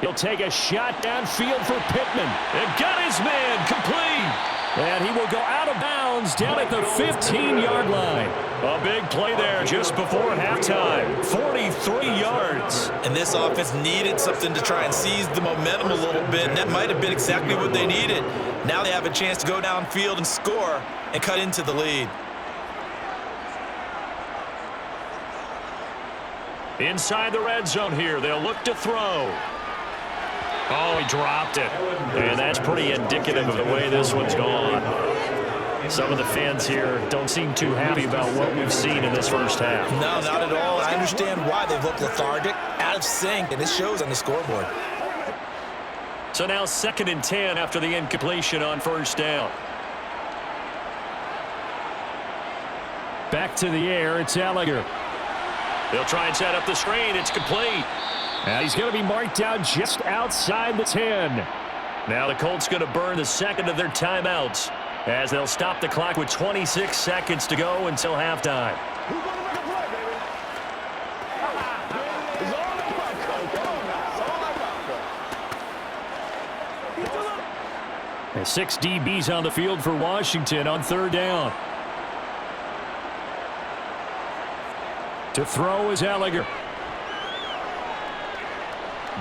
He'll take a shot downfield for Pittman. And got his man complete. And he will go out of bounds down at the 15-yard line. A big play there just before halftime. 43 yards. And this offense needed something to try and seize the momentum a little bit, and that might have been exactly what they needed. Now they have a chance to go downfield and score and cut into the lead. Inside the red zone here, they'll look to throw. Oh, he dropped it. And that's pretty indicative of the way this one's gone. Some of the fans here don't seem too happy about what we've seen in this first half. No, not at all. I understand why they've looked lethargic, out of sync, and it shows on the scoreboard. So now 2nd and 10 after the incompletion on first down. Back to the air, it's Ellinger. They'll try and set up the screen. It's complete. Now he's going to be marked down just outside the 10. Now the Colts going to burn the second of their timeouts as they'll stop the clock with 26 seconds to go until halftime. Who's going to make a play, baby? It's all about coach. It's all about coach. And 6 DBs on the field for Washington on third down. To throw is Ellinger.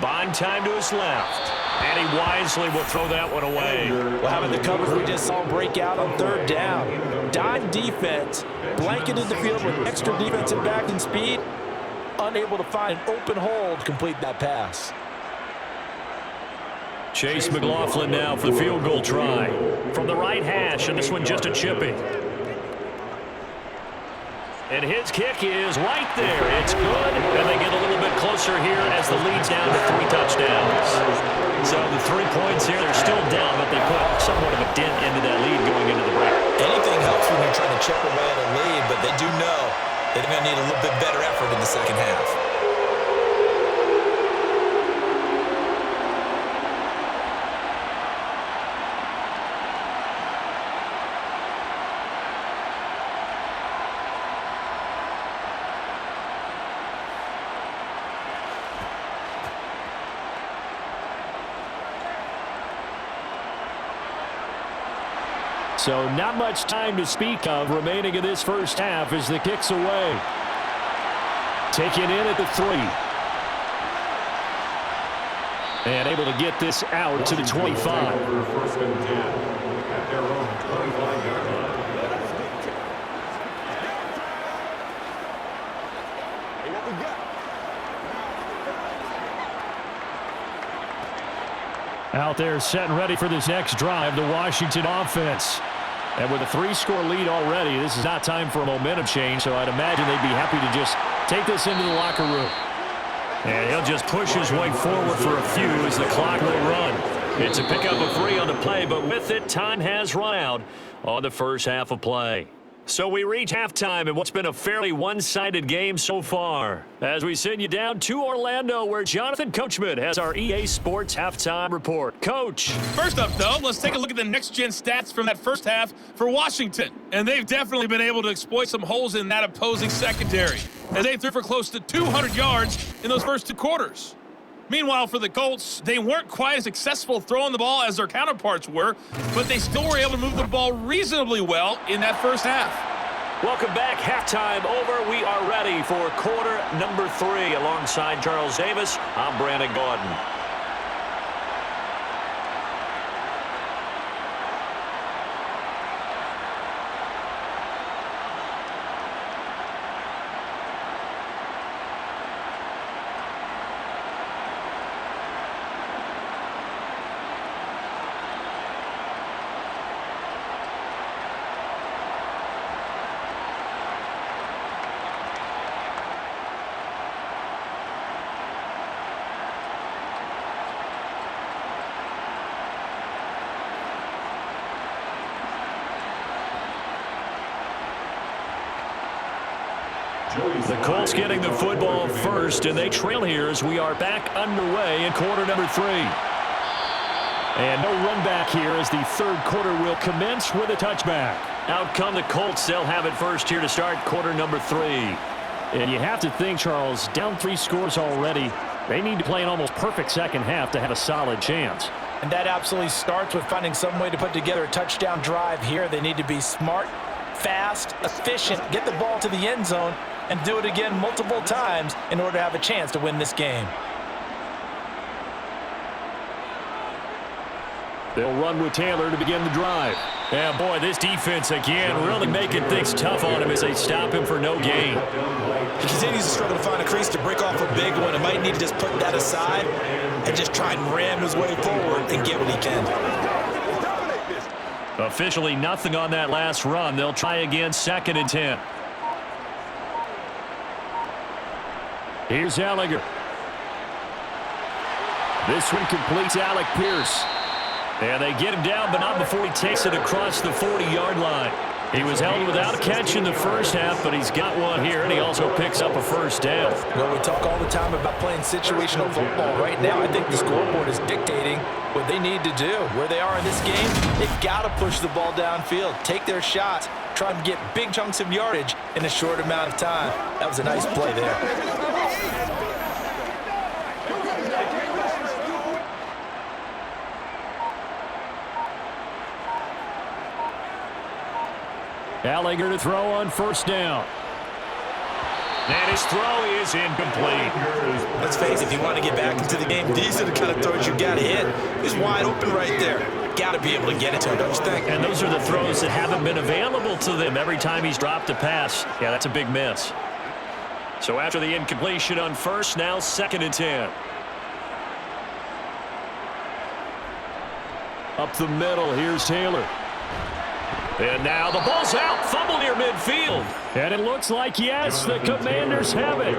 Bond time to his left. And he wisely will throw that one away. Well, having the coverage we just saw break out on third down. Dime defense, blanketed the field with extra defensive back and speed. Unable to find an open hole to complete that pass. Chase McLaughlin now for the field goal try. From the right hash, and this one just a chipping. And his kick is right there. It's good. And they get a little bit closer here as the lead's down to 3 touchdowns. So the 3 points here, they're still down, but they put somewhat of a dent into that lead going into the break. Anything helps when you're trying to chip away at a lead, but they do know they're going to need a little bit better effort in the second half. So not much time to speak of remaining in this first half as the kick's away. Taken in at the 3. And able to get this out to the 25. First and 10 at their own 25-yard line. Hey, what we got? Out there set and ready for this next drive, the Washington offense. And with a 3-score lead already, this is not time for a momentum change, so I'd imagine they'd be happy to just take this into the locker room. And he'll just push his way forward for a few as the clock will run. It's a pickup of 3 on the play, but with it, time has run out on the first half of play. So we reach halftime in what's been a fairly one-sided game so far. As we send you down to Orlando, where Jonathan Coachman has our EA Sports halftime report. Coach. First up, though, let's take a look at the next-gen stats from that first half for Washington. And they've definitely been able to exploit some holes in that opposing secondary, as they threw for close to 200 yards in those first 2 quarters. Meanwhile, for the Colts, they weren't quite as successful throwing the ball as their counterparts were, but they still were able to move the ball reasonably well in that first half. Welcome back. Halftime over. We are ready for quarter number 3. Alongside Charles Davis, I'm Brandon Gordon. The Colts getting the football first, and they trail here as we are back underway in quarter number 3. And no run back here as the third quarter will commence with a touchback. Out come the Colts. They'll have it first here to start quarter number 3. And you have to think, Charles, down 3 scores already. They need to play an almost perfect second half to have a solid chance. And that absolutely starts with finding some way to put together a touchdown drive here. They need to be smart, fast, efficient, get the ball to the end zone, and do it again multiple times in order to have a chance to win this game. They'll run with Taylor to begin the drive. Yeah, boy, this defense again really making things tough on him as they stop him for no gain. He continues to struggle to find a crease to break off a big one. It might need to just put that aside and just try and ram his way forward and get what he can. Officially nothing on that last run. They'll try again, 2nd and 10. Here's Ellinger. This one completes Alec Pierce. And they get him down, but not before he takes it across the 40-yard line. He was held without a catch in the first half, but he's got one here, and he also picks up a first down. Well, we talk all the time about playing situational football. Right now, I think the scoreboard is dictating what they need to do. Where they are in this game, they've got to push the ball downfield, take their shots, try and get big chunks of yardage in a short amount of time. That was a nice play there. Ellinger to throw on first down. And his throw is incomplete. Let's face it, if you want to get back into the game, these are the kind of throws you got to hit. He's wide open right there. Got to be able to get it to him, don't you think? And those are the throws that haven't been available to them every time he's dropped a pass. Yeah, that's a big miss. So after the incompletion on first, now 2nd and 10. Up the middle, here's Taylor. And now the ball's out. Fumble near midfield. And it looks like, yes, the Commanders have it.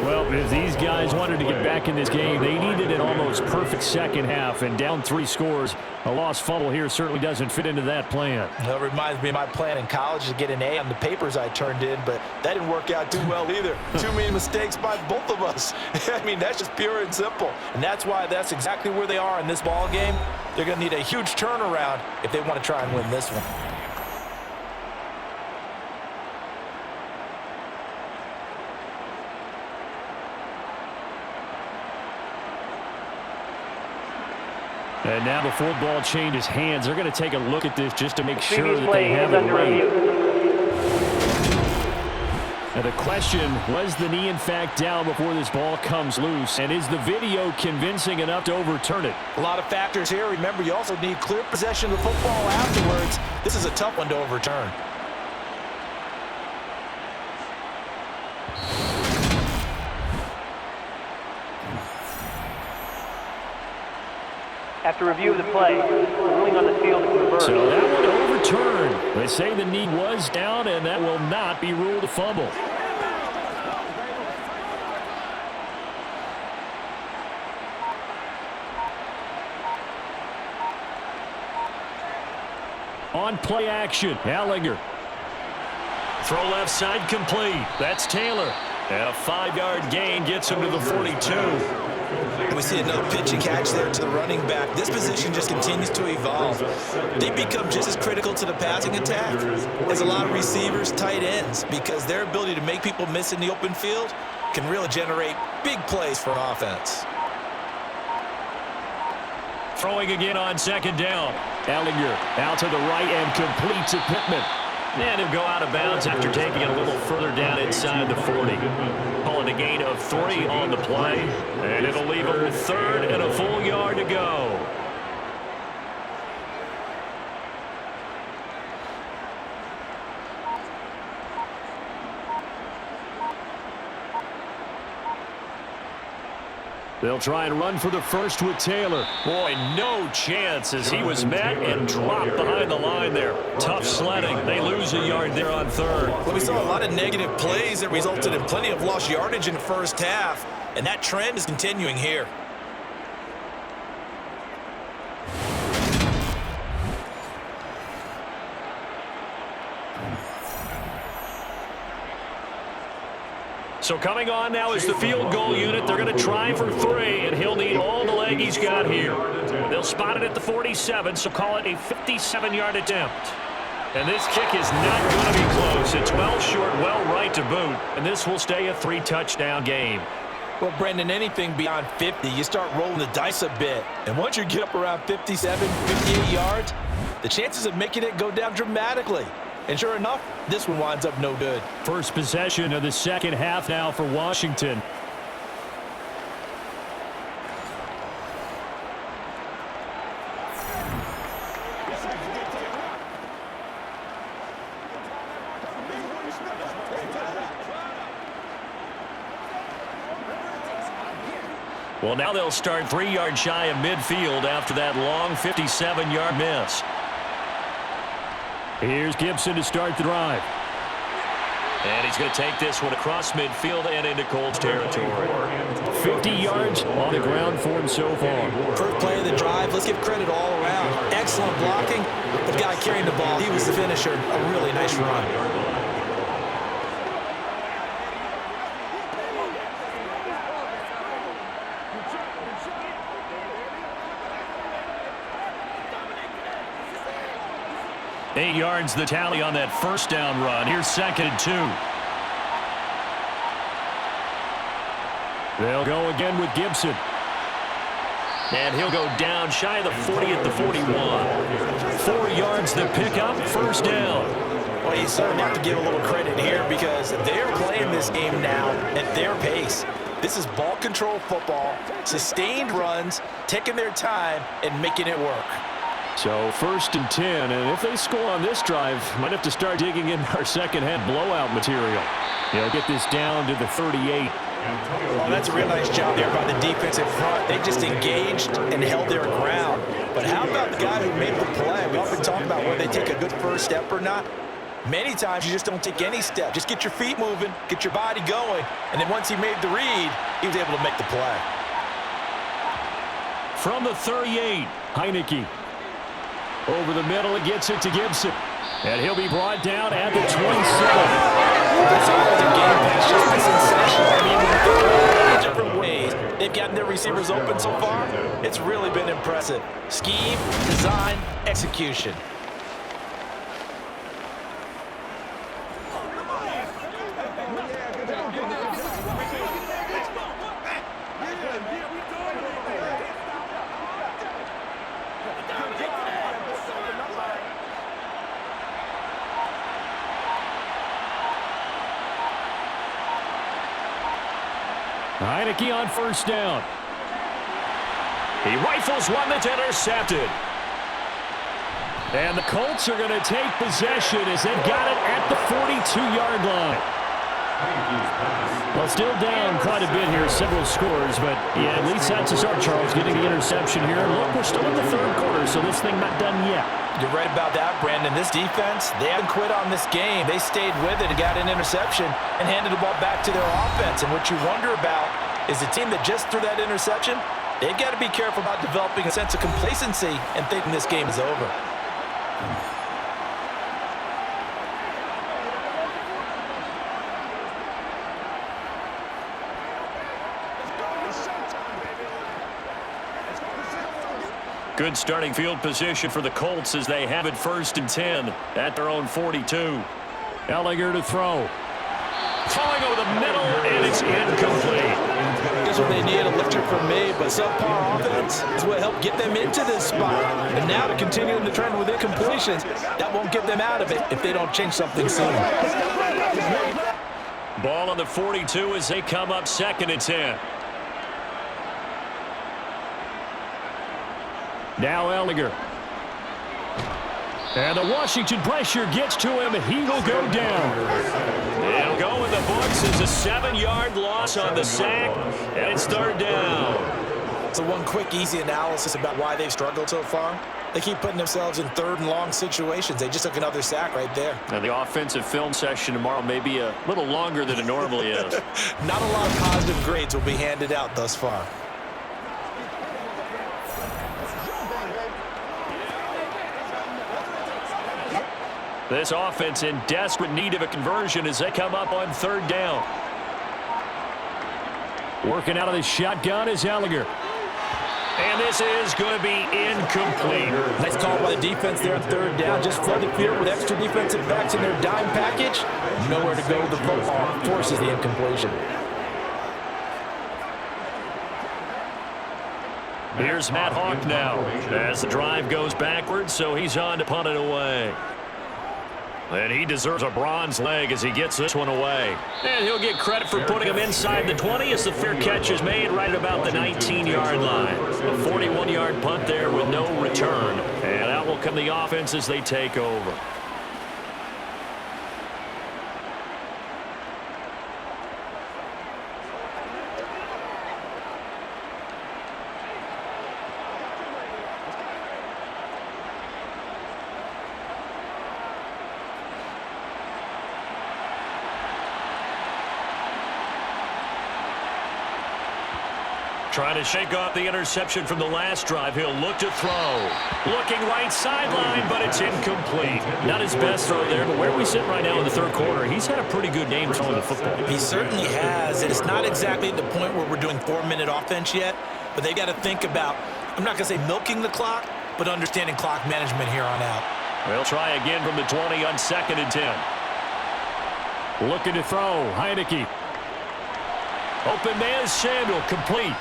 Well, if these guys wanted to get back in this game, they needed an almost perfect second half. And down 3 scores, a lost fumble here certainly doesn't fit into that plan. Well, it reminds me of my plan in college to get an A on the papers I turned in, but that didn't work out too well either. Too many mistakes by both of us. I mean, that's just pure and simple. And that's why that's exactly where they are in this ball game. They're going to need a huge turnaround if they want to try and win this one. And now the football changes hands. They're going to take a look at this just to make sure that they have it right. And the question, was the knee in fact down before this ball comes loose? And is the video convincing enough to overturn it? A lot of factors here. Remember, you also need clear possession of the football afterwards. This is a tough one to overturn. After review of the play, the ruling on the field is reversed. So that one overturned. They say the knee was down, and that will not be ruled a fumble. On play action, Ellinger. Throw left side complete. That's Taylor. And a 5-yard gain gets him to the 42. We see another pitch and catch there to the running back. This position just continues to evolve. They become just as critical to the passing attack as a lot of receivers, tight ends, because their ability to make people miss in the open field can really generate big plays for an offense. Throwing again on 2nd down. Ellinger out to the right and complete to Pittman. And he'll go out of bounds after taking it a little further down inside the 40. Calling a gain of 3 on the play. And it'll leave him with 3rd and a full yard to go. They'll try and run for the first with Taylor. Boy, no chance as he was met and dropped behind the line there. Tough sledding. They lose a yard there on 3rd. Well, we saw a lot of negative plays that resulted in plenty of lost yardage in the first half, and that trend is continuing here. So coming on now is the field goal unit. They're going to try for 3, and he'll need all the leg he's got here. They'll spot it at the 47, so call it a 57-yard attempt. And this kick is not going to be close. It's well short, well right to boot, and this will stay a 3-touchdown game. Well, Brendan, anything beyond 50, you start rolling the dice a bit. And once you get up around 57, 58 yards, the chances of making it go down dramatically. And sure enough, this one winds up no good. First possession of the second half now for Washington. Well, now they'll start 3 yards shy of midfield after that long 57-yard miss. Here's Gibson to start the drive. And he's going to take this one across midfield and into Colts territory. 50 yards on the ground for him so far. First play of the drive, let's give credit all around. Excellent blocking. The guy carrying the ball, he was the finisher. A really nice run. Eight yards the tally on that first down run. Here's 2nd and 2. They'll go again with Gibson. And he'll go down shy of the 40 at the 41. 4 yards the pickup, first down. Well, you certainly have to give a little credit here because they're playing this game now at their pace. This is ball control football, sustained runs, taking their time and making it work. So 1st and 10, and if they score on this drive, might have to start digging in our second half blowout material. They'll get this down to the 38. Well, that's a real nice job there by the defense in front. They just engaged and held their ground. But how about the guy who made the play? We often talk about whether they take a good first step or not. Many times you just don't take any step. Just get your feet moving, get your body going, and then once he made the read, he was able to make the play. From the 38, Heineke. Over the middle, it gets it to Gibson. And he'll be brought down at the 27. This offensive game has just been sensational. I mean, different ways they've gotten their receivers open so far. It's really been impressive. Scheme, design, execution. Heineke on first down. He rifles one that's intercepted. And the Colts are going to take possession as they've got it at the 42-yard line. Well, still down quite a bit here, several scores, but yeah, at least that's a start, Charles, getting the interception here. And look, we're still in the third quarter, so this thing not done yet. You're right about that, Brandon. This defense, they haven't quit on this game. They stayed with it and got an interception and handed the ball back to their offense. And what you wonder about is the team that just threw that interception, they've got to be careful about developing a sense of complacency and thinking this game is over. Good starting field position for the Colts as they have it 1st and 10 at their own 42. Elgato to throw. Throwing over the middle, and it's incomplete. Here's what they need, a lifter from me, but subpar offense is what helped get them into this spot. And now to continue the trend with incompletions, that won't get them out of it if they don't change something soon. Ball on the 42 as they come up 2nd and 10. Now Elgato. And the Washington pressure gets to him. He will go down. He'll go in the books as a 7-yard loss on the sack. And it's 3rd down. So one quick, easy analysis about why they've struggled so far. They keep putting themselves in 3rd and long situations. They just took another sack right there. And the offensive film session tomorrow may be a little longer than it normally is. Not a lot of positive grades will be handed out thus far. This offense in desperate need of a conversion as they come up on 3rd down. Working out of the shotgun is Elgato. And this is going to be incomplete. Nice call by the defense there on third down. Just flood the field with extra defensive backs in their dime package. Nowhere to go with the football. Forces the incompletion. Here's Matt Hawk now as the drive goes backwards, so he's on to punt it away. And he deserves a bronze leg as he gets this one away. And he'll get credit for putting him inside the 20 as the fair catch is made right about the 19-yard line. A 41-yard punt there with no return. And out will come the offense as they take over. Trying to shake off the interception from the last drive. He'll look to throw. Looking right sideline, but it's incomplete. Not his best throw there, but where we sit right now in the third quarter, he's had a pretty good game throwing the football. He certainly has. And it's not exactly at the point where we're doing 4-minute offense yet, but they got to think about, I'm not going to say milking the clock, but understanding clock management here on out. They'll try again from the 20 on 2nd and 10. Looking to throw. Heineke. Open man Samuel, complete.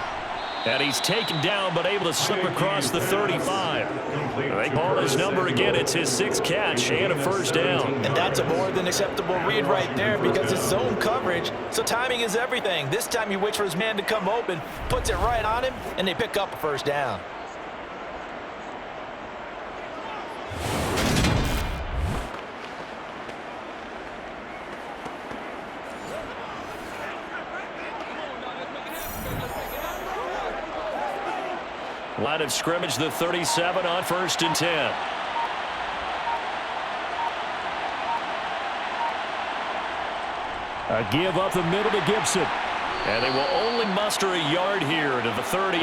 And he's taken down, but able to slip across the 35. They call his number again. It's his 6th catch and a first down. And that's a more than acceptable read right there because it's zone coverage, so timing is everything. This time he waits for his man to come open, puts it right on him, and they pick up a first down. Line of scrimmage, the 37 on 1st and 10. A give up the middle to Gibson. And they will only muster a yard here to the 38.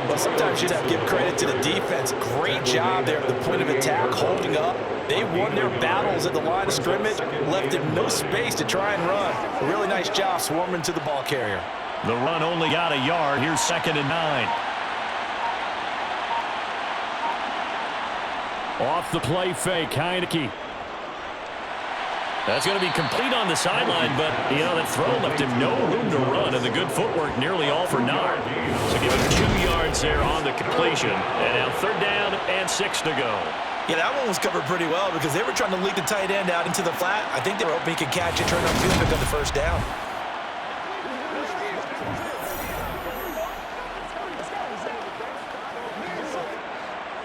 Well, sometimes you just have to give credit to the defense. Great job there at the point of attack, holding up. They won their battles at the line of scrimmage, left him no space to try and run. A really nice job swarming to the ball carrier. The run only got a yard. Here's 2nd and 9. Off the play fake, Heineke. That's going to be complete on the sideline, but, you know, that throw left him no room to run, and the good footwork nearly all for naught. So give him 2 yards there on the completion. And now 3rd down and 6 to go. Yeah, that one was covered pretty well because they were trying to lead the tight end out into the flat. I think they were hoping he could catch it, turn upfield, pick up the first down.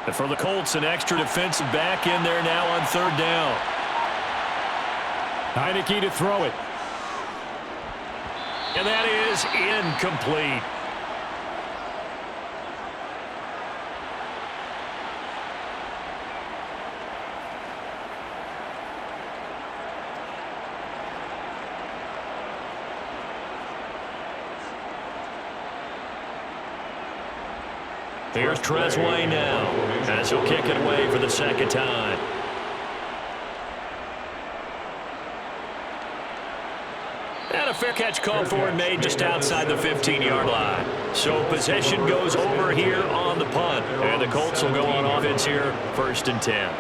And for the Colts, an extra defensive back in there now on 3rd down. Heineke to throw it. And that is incomplete. Here's Tresway now, as he'll kick it away for the 2nd time. And a fair catch called for and made just outside the 15-yard line. So possession goes over here on the punt. And the Colts will go on offense here, 1st and 10.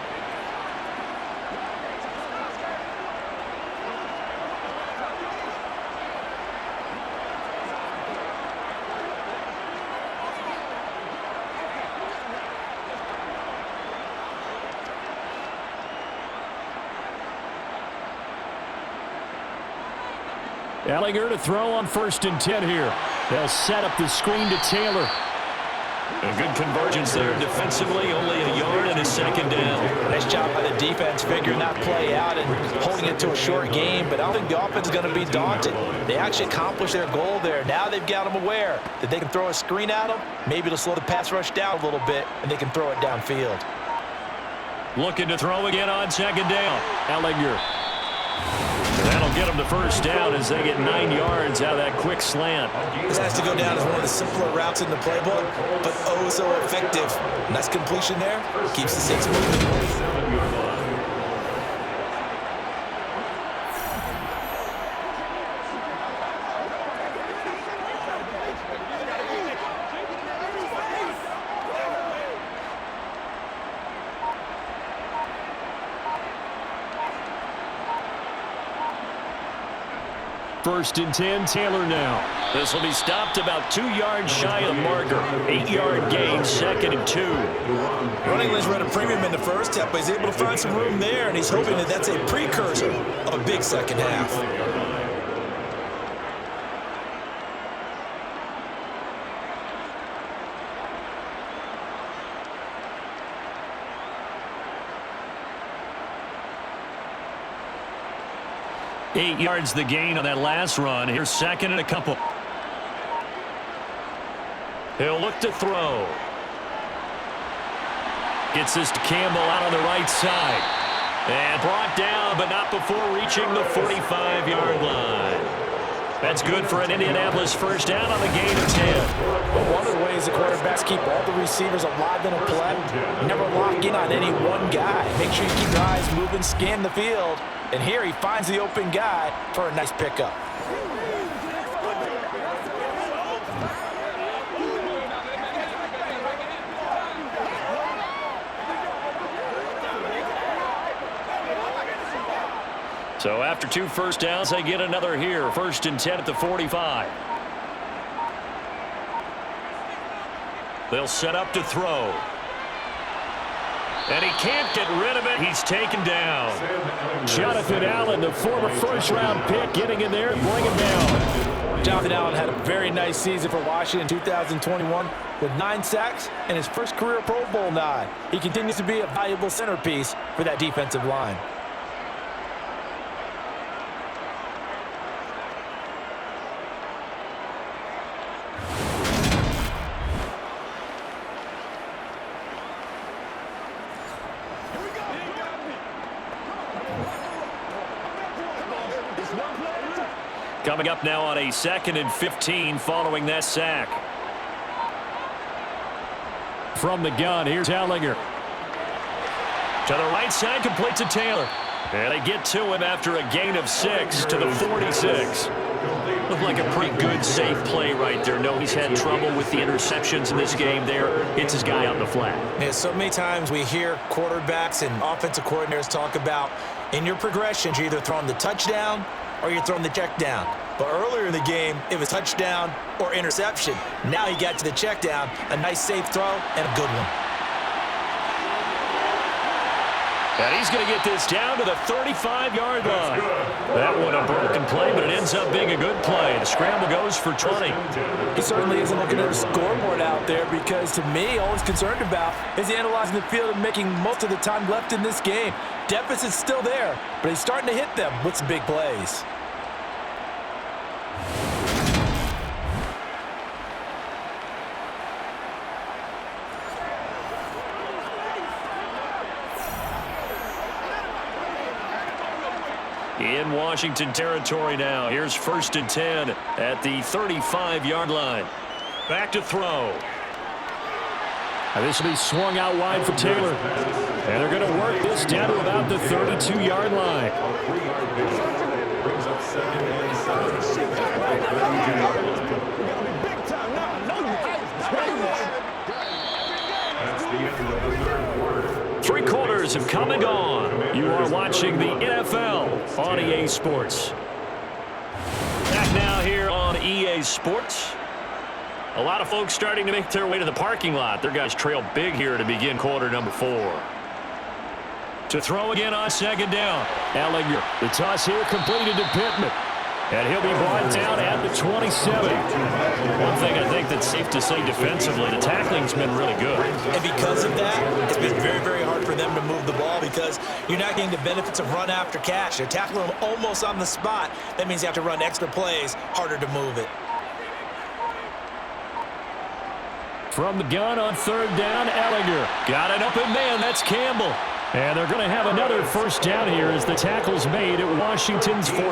Elgato to throw on 1st and 10 here. They'll set up the screen to Taylor. A good convergence there defensively, only a yard and a 2nd down. Nice job by the defense figuring that play out and holding it to a short game, but I don't think the offense is going to be daunted. They actually accomplished their goal there. Now they've got them aware that they can throw a screen at them, maybe to slow the pass rush down a little bit, and they can throw it downfield. Looking to throw again on 2nd down. Elgato. That'll get them the first down as they get 9 yards out of that quick slant. This has to go down as one of the simpler routes in the playbook, but oh so effective. Nice completion there. Keeps the 6 moving. First and 10, Taylor now. This will be stopped about 2 yards shy of the marker. 8-yard gain, 2nd and 2. Running lanes were at a premium in the first half, but he's able to find some room there, and he's hoping that that's a precursor of a big second half. Eight yards the gain on that last run. Here's 2nd and a couple. He'll look to throw. Gets this to Campbell out on the right side. And brought down, but not before reaching the 45-yard line. That's good for an Indianapolis first down on the gain of 10. Well, one of the ways the quarterbacks keep all the receivers alive in a play, never lock in on any one guy. Make sure you keep your eyes moving, scan the field. And here he finds the open guy for a nice pickup. So after 2 first downs, they get another here. 1st and 10 at the 45. They'll set up to throw. And he can't get rid of it. He's taken down. Jonathan Allen, the former first-round pick, getting in there and bring him down. Jonathan Allen had a very nice season for Washington in 2021 with 9 sacks and his first career Pro Bowl nod. He continues to be a valuable centerpiece for that defensive line. Coming up now on a 2nd and 15 following that sack. From the gun, here's Ellinger. To the right side, complete to Taylor. And they get to him after a gain of 6 to the 46. Looked like a pretty good, safe play right there. No, he's had trouble with the interceptions in this game there. Hits his guy out in the flat. Yeah, so many times we hear quarterbacks and offensive coordinators talk about in your progressions, you're either throwing the touchdown or you're throwing the check down. But earlier in the game, it was touchdown or interception. Now he got to the check down, a nice safe throw, and a good one. And he's going to get this down to the 35-yard line. That one a broken play, but it ends up being a good play. The scramble goes for 20. He certainly isn't looking at the scoreboard out there because, to me, all he's concerned about is analyzing the field and making most of the time left in this game. Deficit's still there, but he's starting to hit them with some big plays. In Washington territory now. Here's 1st and 10 at the 35-yard line. Back to throw. This will be swung out wide for Taylor. And they're going to work this down to about the 32-yard line. Three quarters have come and gone. You are watching the NFL on EA Sports. Back now here on EA Sports. A lot of folks starting to make their way to the parking lot. Their guys trail big here to begin quarter number 4. To throw again on 2nd down. Ellinger, the toss here completed to Pittman. And he'll be brought down at the 27. One thing I think that's safe to say defensively, the tackling's been really good. And because of that, it's been very, very hard for them to move the ball because you're not getting the benefits of run after catch. They're tackling them almost on the spot. That means you have to run extra plays, harder to move it. From the gun on 3rd down, Ellinger. Got an open man, that's Campbell. And they're going to have another 1st down here as the tackle's made at Washington's 14.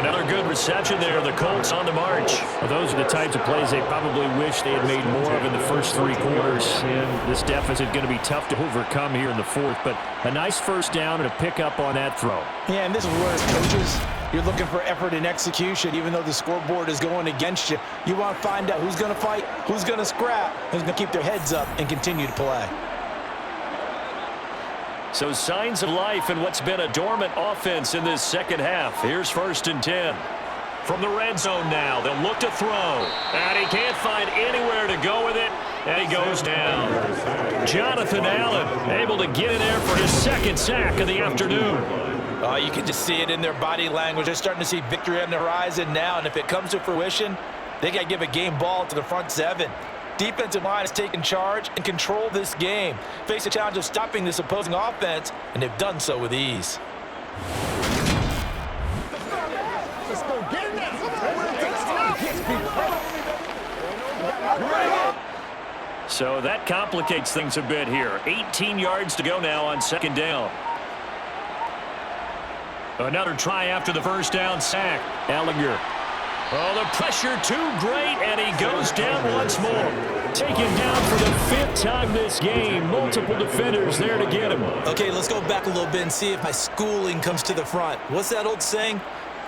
Another good reception there. The Colts on the march. Well, those are the types of plays they probably wish they had made more of in the first 3 quarters. And this deficit going to be tough to overcome here in the 4th. But a nice 1st down and a pickup on that throw. Yeah, and this is where as coaches, you're looking for effort and execution. Even though the scoreboard is going against you, you want to find out who's going to fight, who's going to scrap, who's going to keep their heads up and continue to play. So signs of life in what's been a dormant offense in this 2nd half. Here's 1st and 10. From the red zone now, they'll look to throw. And he can't find anywhere to go with it, and he goes down. Jonathan Allen able to get in there for his second sack of the afternoon. You can just see it in their body language. They're starting to see victory on the horizon now, and if it comes to fruition, they got to give a game ball to the front seven. Defensive line has taken charge and control this game. Face the challenge of stopping this opposing offense, and they've done so with ease. Let's go get it now. So that complicates things a bit here. 18 yards to go now on second down. Another try after the first down sack. Ellinger. Oh, the pressure too great, and he goes down once more. Taken down for the 5th time this game. Multiple defenders there to get him. Okay, let's go back a little bit and see if my schooling comes to the front. What's that old saying?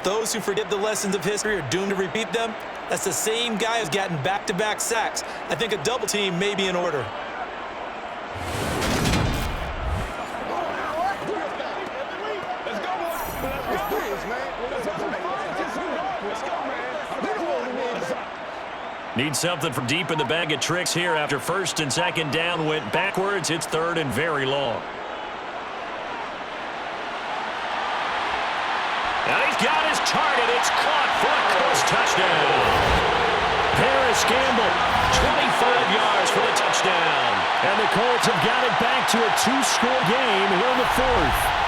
Those who forget the lessons of history are doomed to repeat them. That's the same guy who's gotten back-to-back sacks. I think a double team may be in order. Need something from deep in the bag of tricks here after first and second down went backwards. It's third and very long. And he's got his target. It's caught for a Colts touchdown. Paris Campbell, 25 yards for the touchdown. And the Colts have got it back to a 2-score game here in the 4th.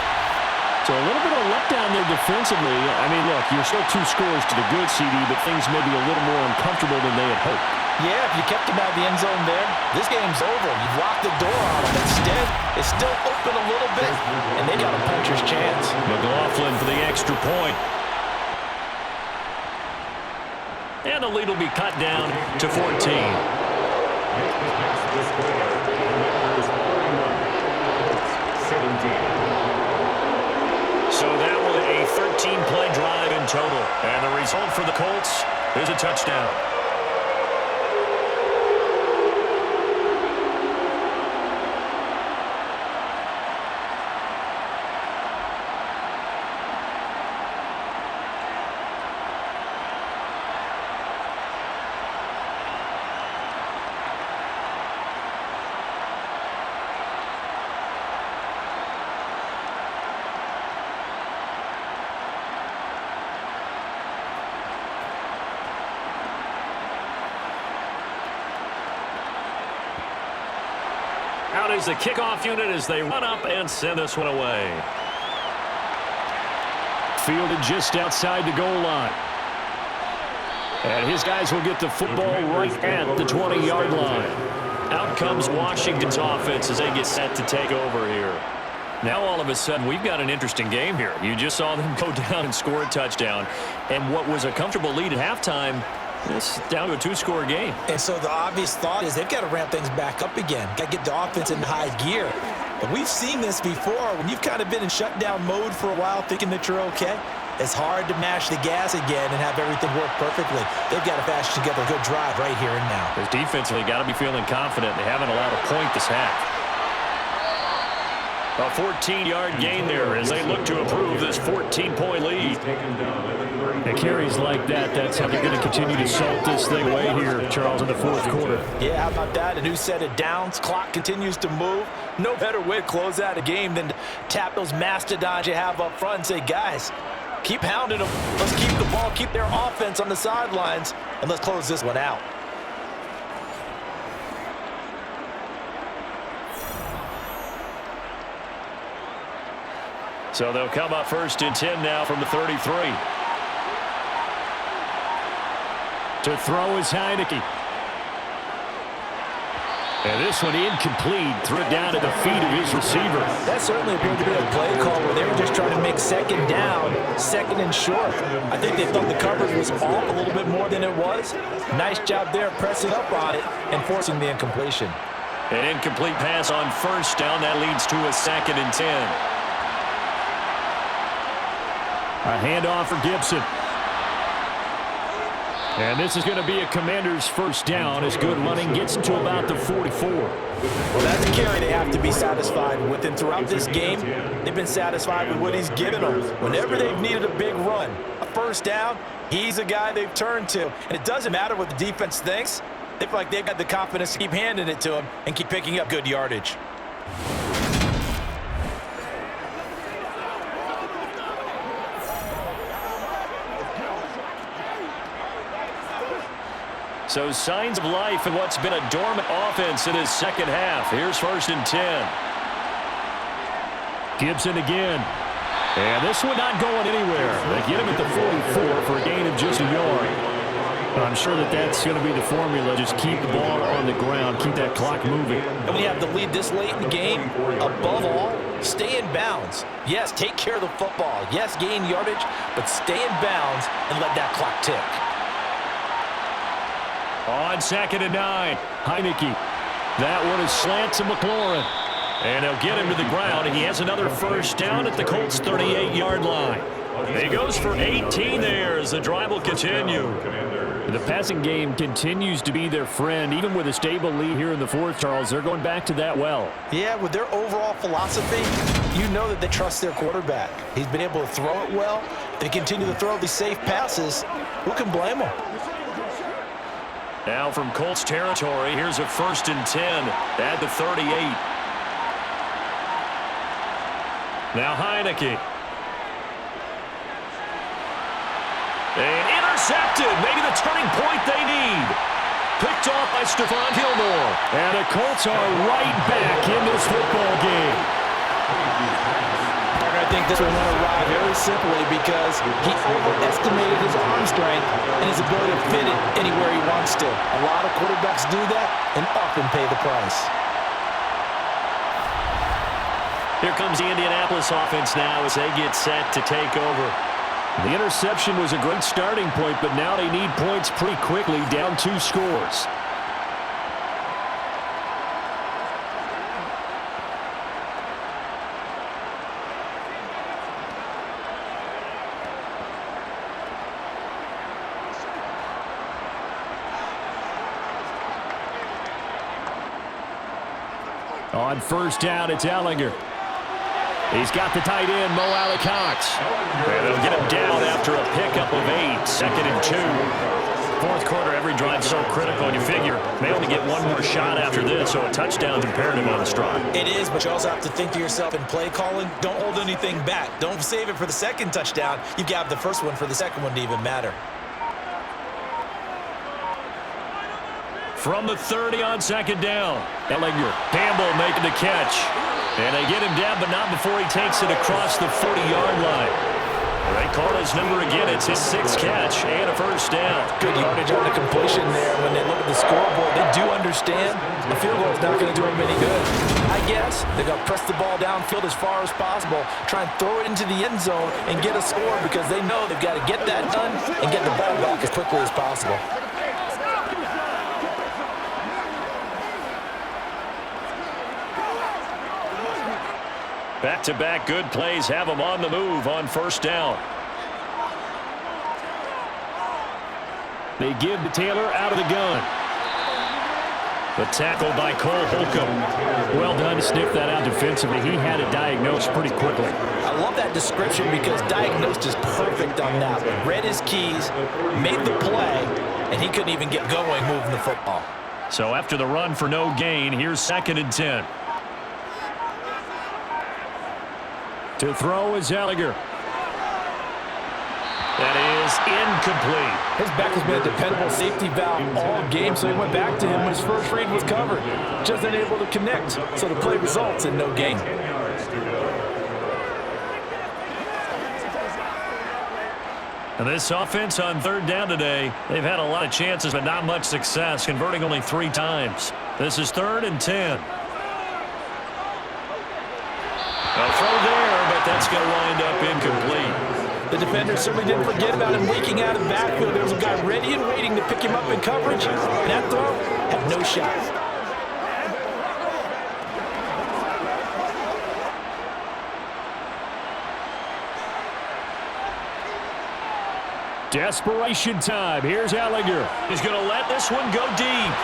So a little bit of a letdown there defensively. I mean, look, you're still 2 scores to the good, CD, but things may be a little more uncomfortable than they had hoped. Yeah, if you kept them out of the end zone there, this game's over. You've locked the door on them. Instead, it's still open a little bit, and they got a puncher's chance. McLaughlin for the extra point. And the lead will be cut down to 14. So that was a 13-play drive in total. And the result for the Colts is a touchdown. Out is the kickoff unit as they run up and send this one away. Fielded just outside the goal line. And his guys will get the football right at the 20-yard line. Out comes Washington's offense as they get set to take over here. Now all of a sudden we've got an interesting game here. You just saw them go down and score a touchdown. And what was a comfortable lead at halftime, it's down to a 2-score game. And so the obvious thought is they've got to ramp things back up again. Got to get the offense in high gear. But we've seen this before. When you've kind of been in shutdown mode for a while thinking that you're okay, it's hard to mash the gas again and have everything work perfectly. They've got to fashion together a good drive right here and now. Because defensively got to be feeling confident. They haven't allowed a point this half. A 14-yard gain there as they look to improve this 14-point lead. And carries like that, that's how they're going to continue to salt this thing away here, Charles, in the 4th quarter. Yeah, how about that? And who said it downs? Clock continues to move. No better way to close out a game than to tap those mastodons you have up front and say, guys, keep hounding them. Let's keep the ball, keep their offense on the sidelines, and let's close this one out. So they'll come up first and 10 now from the 33. To throw is Heineke. And this one incomplete. Threw it down at the feet of his receiver. That certainly appeared to be a play call where they were just trying to make second down, second and short. I think they thought the coverage was off a little bit more than it was. Nice job there pressing up on it and forcing the incompletion. An incomplete pass on first down. That leads to a 2nd and 10. A handoff for Gibson. And this is going to be a Commander's first down as good running gets to about the 44. Well, that's a carry they have to be satisfied with. And throughout this game, they've been satisfied with what he's given them. Whenever they've needed a big run, a first down, he's a guy they've turned to. And it doesn't matter what the defense thinks. They feel like they've got the confidence to keep handing it to him and keep picking up good yardage. So signs of life in what's been a dormant offense in his second half. Here's 1st and 10. Gibson again. And this one not going anywhere. They get him at the 44 for a gain of just a yard. I'm sure that's going to be the formula. Just keep the ball on the ground. Keep that clock moving. And when you have the lead this late in the game, above all, stay in bounds. Yes, take care of the football. Yes, gain yardage, but stay in bounds and let that clock tick. On 2nd and 9, Heineke. That one is slant to McLaurin. And he'll get him to the ground. He has another first down at the Colts' 38-yard line. He goes for 18 there as the drive will continue. The passing game continues to be their friend. Even with a stable lead here in the fourth, Charles, they're going back to that well. Yeah, with their overall philosophy, you know that they trust their quarterback. He's been able to throw it well. They continue to throw these safe passes. Who can blame them? Now from Colts territory, here's a 1st and 10 at the 38. Now Heineke. And intercepted. Maybe the turning point they need. Picked off by Stephon Gilmore. And the Colts are right back in this football game. I think this one went awry very simply because he overestimated his arm strength and his ability to fit it anywhere he wants to. A lot of quarterbacks do that and often pay the price. Here comes the Indianapolis offense now as they get set to take over. The interception was a great starting point, but now they need points pretty quickly, down 2 scores. On 1st down, it's Ellinger. He's got the tight end, Mo Alley-Cox. And they'll get him down after a pickup of 8, 2nd and 2. Fourth quarter, every drive's so critical. You figure they only get one more shot after this, so a touchdown's imperative on the strike. It is, but you also have to think to yourself in play calling, don't hold anything back. Don't save it for the second touchdown. You've got the first one for the second one to even matter. From the 30 on 2nd down, Ellinger. Campbell making the catch. And they get him down, but not before he takes it across the 40-yard line. They call his number again. It's his 6th catch and a first down. Good yardage on the completion there. When they look at the scoreboard, they do understand the field goal is not going to do them any good. I guess they're going to press the ball downfield as far as possible, try and throw it into the end zone and get a score because they know they've got to get that done and get the ball back as quickly as possible. Back-to-back good plays have them on the move on 1st down. They give to Taylor out of the gun. The tackle by Cole Holcomb. Well done to sniff that out defensively. He had it diagnosed pretty quickly. I love that description because diagnosed is perfect on that one. Read his keys, made the play, and he couldn't even get going moving the football. So after the run for no gain, here's 2nd and 10. To throw is Ellinger. That is incomplete. His back has been a dependable safety valve all game, so he went back to him when his first read was covered. Just unable to connect, so the play results in no gain. And this offense on 3rd down today, they've had a lot of chances, but not much success, converting only 3 times. This is 3rd and 10. A throw there, but that's going to wind up incomplete. The defender certainly didn't forget about him leaking out of the backfield. There was a guy ready and waiting to pick him up in coverage. That throw had no shot. Desperation time. Here's Ellinger. He's going to let this one go deep.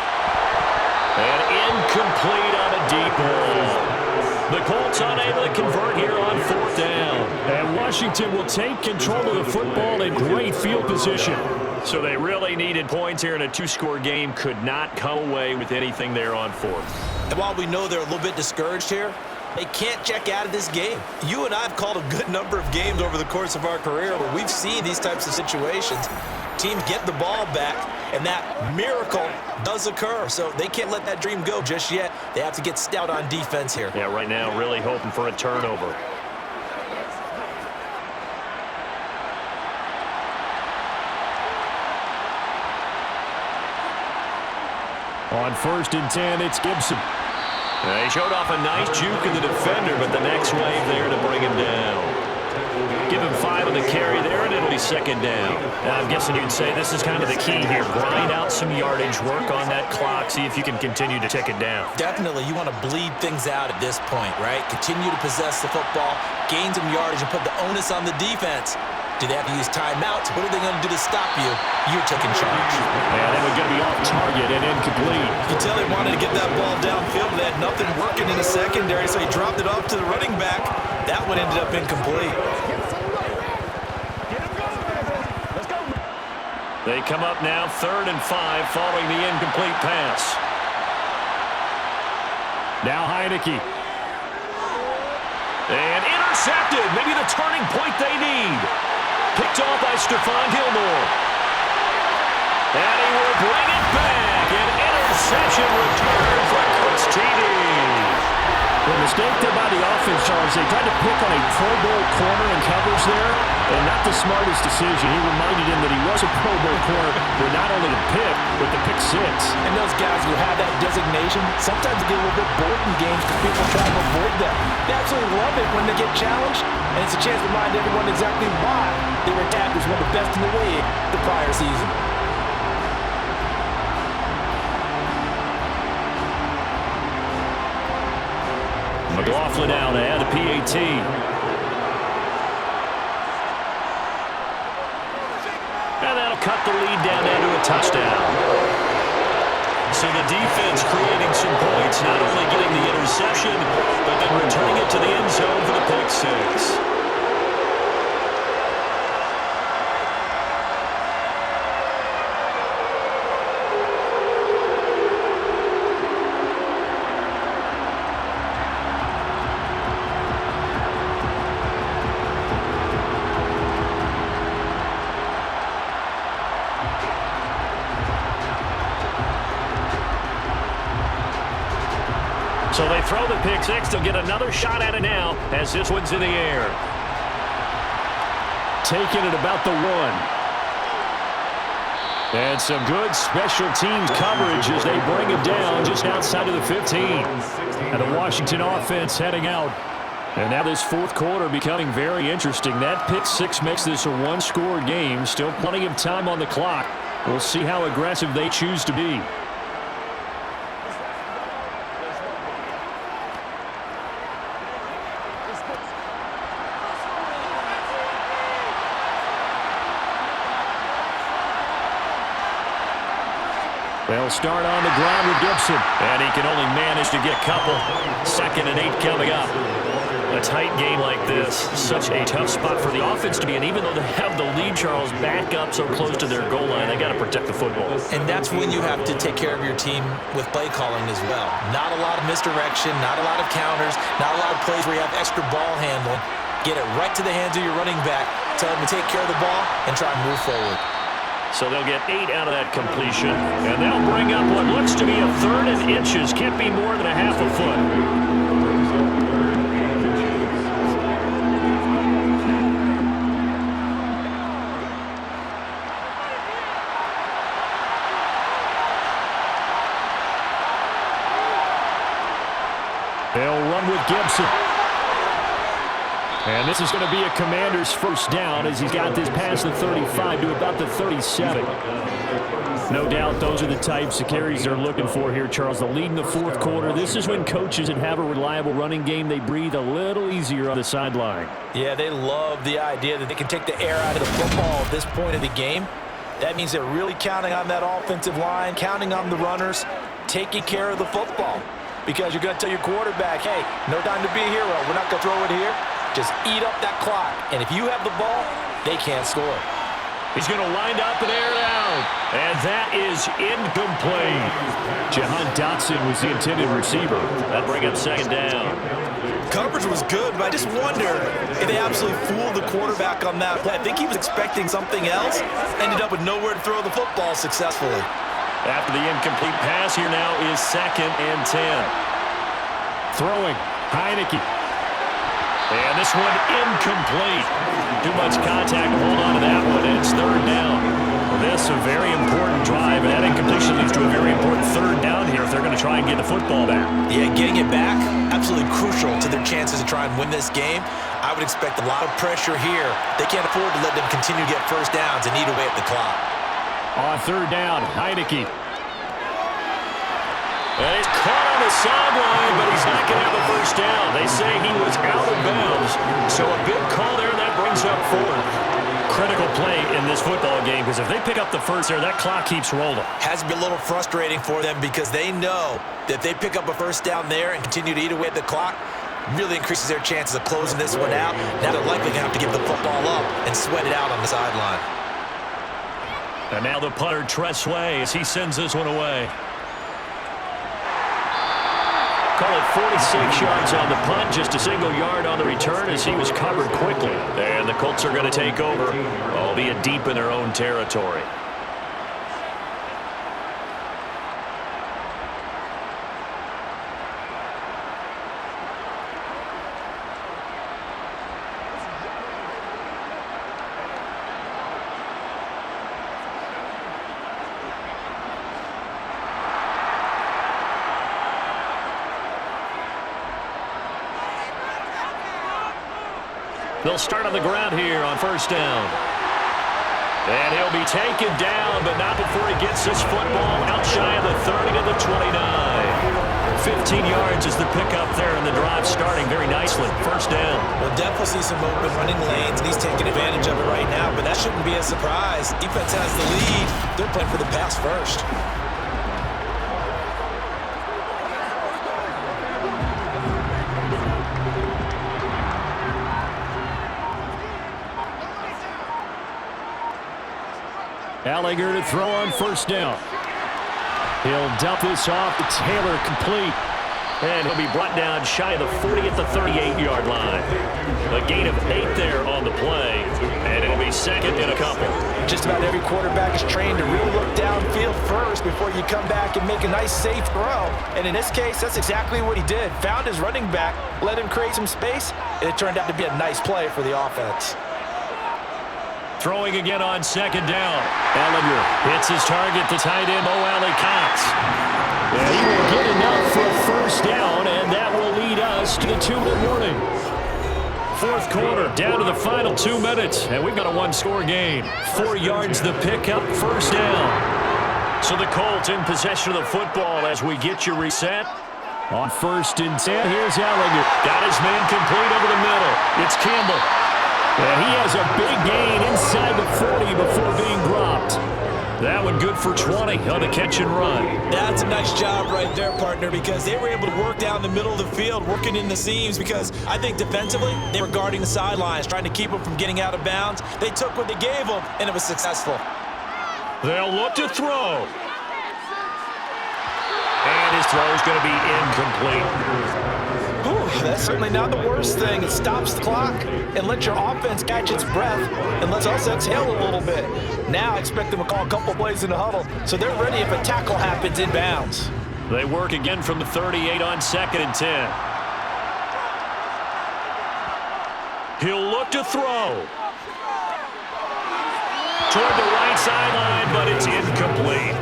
And incomplete on a deep ball. The Colts unable to convert here on 4th down. And Washington will take control of the football in great field position. So they really needed points here in a 2-score game. Could not come away with anything there on 4th. And while we know they're a little bit discouraged here, they can't check out of this game. You and I have called a good number of games over the course of our career where we've seen these types of situations. Teams get the ball back, and that miracle does occur. So they can't let that dream go just yet. They have to get stout on defense here. Yeah, right now really hoping for a turnover. On 1st and 10, it's Gibson. He showed off a nice juke in the defender, but the next wave there to bring him down. Give him 5 on the carry there, and it'll be 2nd down. Now, I'm guessing you'd say this is kind of the key here. Grind out some yardage, work on that clock, see if you can continue to tick it down. Definitely, you want to bleed things out at this point, right? Continue to possess the football, gain some yardage, and put the onus on the defense. Do they have to use timeouts? What are they going to do to stop you? You're taking charge. And they were going to be off target and incomplete. You can tell he wanted to get that ball downfield, but they had nothing working in the secondary, so he dropped it off to the running back. That one ended up incomplete. They come up now 3rd and 5 following the incomplete pass. Now Heineke. And intercepted. Maybe the turning point they need. Picked off by Stephon Gilmore. And he will bring it back. An interception return for Coach TD. The mistake there by the offense, Charles, they tried to pick on a Pro Bowl corner and covers there, and not the smartest decision. He reminded him that he was a Pro Bowl corner, but not only the pick, but the pick 6. And those guys who have that designation, sometimes they get a little bit bored in games because people try to avoid them. They absolutely love it when they get challenged, and it's a chance to remind everyone exactly why their attack was one of the best in the league the prior season. McLaughlin out ahead of PAT. And that'll cut the lead down into a touchdown. So the defense creating some points, not only getting the interception, but then returning it to the end zone for the pick 6. So they throw the pick 6. They'll get another shot at it now as this one's in the air. Taking it about the 1. And some good special teams coverage as they bring him down just outside of the 15. And the Washington offense heading out. And now this 4th quarter becoming very interesting. That pick 6 makes this a 1-score game. Still plenty of time on the clock. We'll see how aggressive they choose to be. They'll start on the ground with Gibson. And he can only manage to get a couple. 2nd and 8 coming up. A tight game like this, such a tough spot for the offense to be in. Even though they have the lead, Charles, back up so close to their goal line, they got to protect the football. And that's when you have to take care of your team with play calling as well. Not a lot of misdirection, not a lot of counters, not a lot of plays where you have extra ball handling. Get it right to the hands of your running back. Tell them to take care of the ball and try and move forward. So they'll get 8 out of that completion. And they'll bring up what looks to be a 3rd and inches. Can't be more than a half a foot. They'll run with Gibson. And this is going to be a Commander's first down as he's got this past the 35 to about the 37. No doubt those are the types of carries they're looking for here, Charles. The lead in the fourth quarter. This is when coaches that have a reliable running game, they breathe a little easier on the sideline. Yeah, they love the idea that they can take the air out of the football at this point of the game. That means they're really counting on that offensive line, counting on the runners, taking care of the football. Because you're going to tell your quarterback, hey, no time to be a hero. We're not going to throw it here. Just eat up that clock. And if you have the ball, they can't score. He's going to wind up and air it out. And that is incomplete. Jahan Dotson was the intended receiver. That'll bring up second down. Coverage was good, but I just wonder if they absolutely fooled the quarterback on that play. I think he was expecting something else. Ended up with nowhere to throw the football successfully. After the incomplete pass, here now is 2nd and 10. Throwing, Heineke. And this one incomplete. Too much contact to hold on to that one, and it's 3rd down. This a very important drive, and that incompletion leads to a very important 3rd down here if they're going to try and get the football back. Yeah, getting it back, absolutely crucial to their chances to try and win this game. I would expect a lot of pressure here. They can't afford to let them continue to get first downs and eat away at the clock. On 3rd down, Heineke. And he's caught on the sideline, but he's not going to have a first down. They say he was out of bounds. So a big call there, and that brings up 4th. Critical play in this football game, because if they pick up the first there, that clock keeps rolling. Has to be a little frustrating for them because they know that they pick up a first down there and continue to eat away at the clock, really increases their chances of closing this one out. Now they're likely going to have to give the football up and sweat it out on the sideline. And now the punter, Tress Way, as he sends this one away. Call it 46 yards on the punt, just a single yard on the return as he was covered quickly. And the Colts are going to take over, albeit deep in their own territory. They'll start on the ground here on 1st down. And he'll be taken down, but not before he gets this football out shy of the 30 to the 29. 15 yards is the pickup there, and the drive starting very nicely. 1st down. We'll definitely see some open running lanes, and he's taking advantage of it right now, but that shouldn't be a surprise. Defense has the lead. They're playing for the pass first. Elgato to throw on 1st down. He'll dump this off to Taylor, complete. And he'll be brought down shy of the 40 at the 38-yard line. A gain of 8 there on the play, and it'll be 2nd and a couple. Just about every quarterback is trained to really look downfield first before you come back and make a nice, safe throw. And in this case, that's exactly what he did. Found his running back, let him create some space, and it turned out to be a nice play for the offense. Throwing again on 2nd down. Ellinger hits his target, the tight end, Mo Alley-Cox. And he will get enough for a first down, and that will lead us to the 2-minute warning. 4th quarter, down to the final 2 minutes, and we've got a 1-score game. 4 yards the pickup, 1st down. So the Colts in possession of the football as we get you reset. On 1st and 10, here's Ellinger. Got his man complete over the middle. It's Campbell. And he has a big gain inside the 40 before being dropped. That one good for 20 on the catch and run. That's a nice job right there, partner, because they were able to work down the middle of the field, working in the seams, because I think defensively, they were guarding the sidelines, trying to keep them from getting out of bounds. They took what they gave them, and it was successful. They'll look to throw. And his throw is going to be incomplete. That's certainly not the worst thing. It stops the clock and lets your offense catch its breath and lets us exhale a little bit. Now expect them to call a couple plays in the huddle so they're ready if a tackle happens in bounds. They work again from the 38 on 2nd and 10. He'll look to throw. Toward the right sideline, but it's incomplete.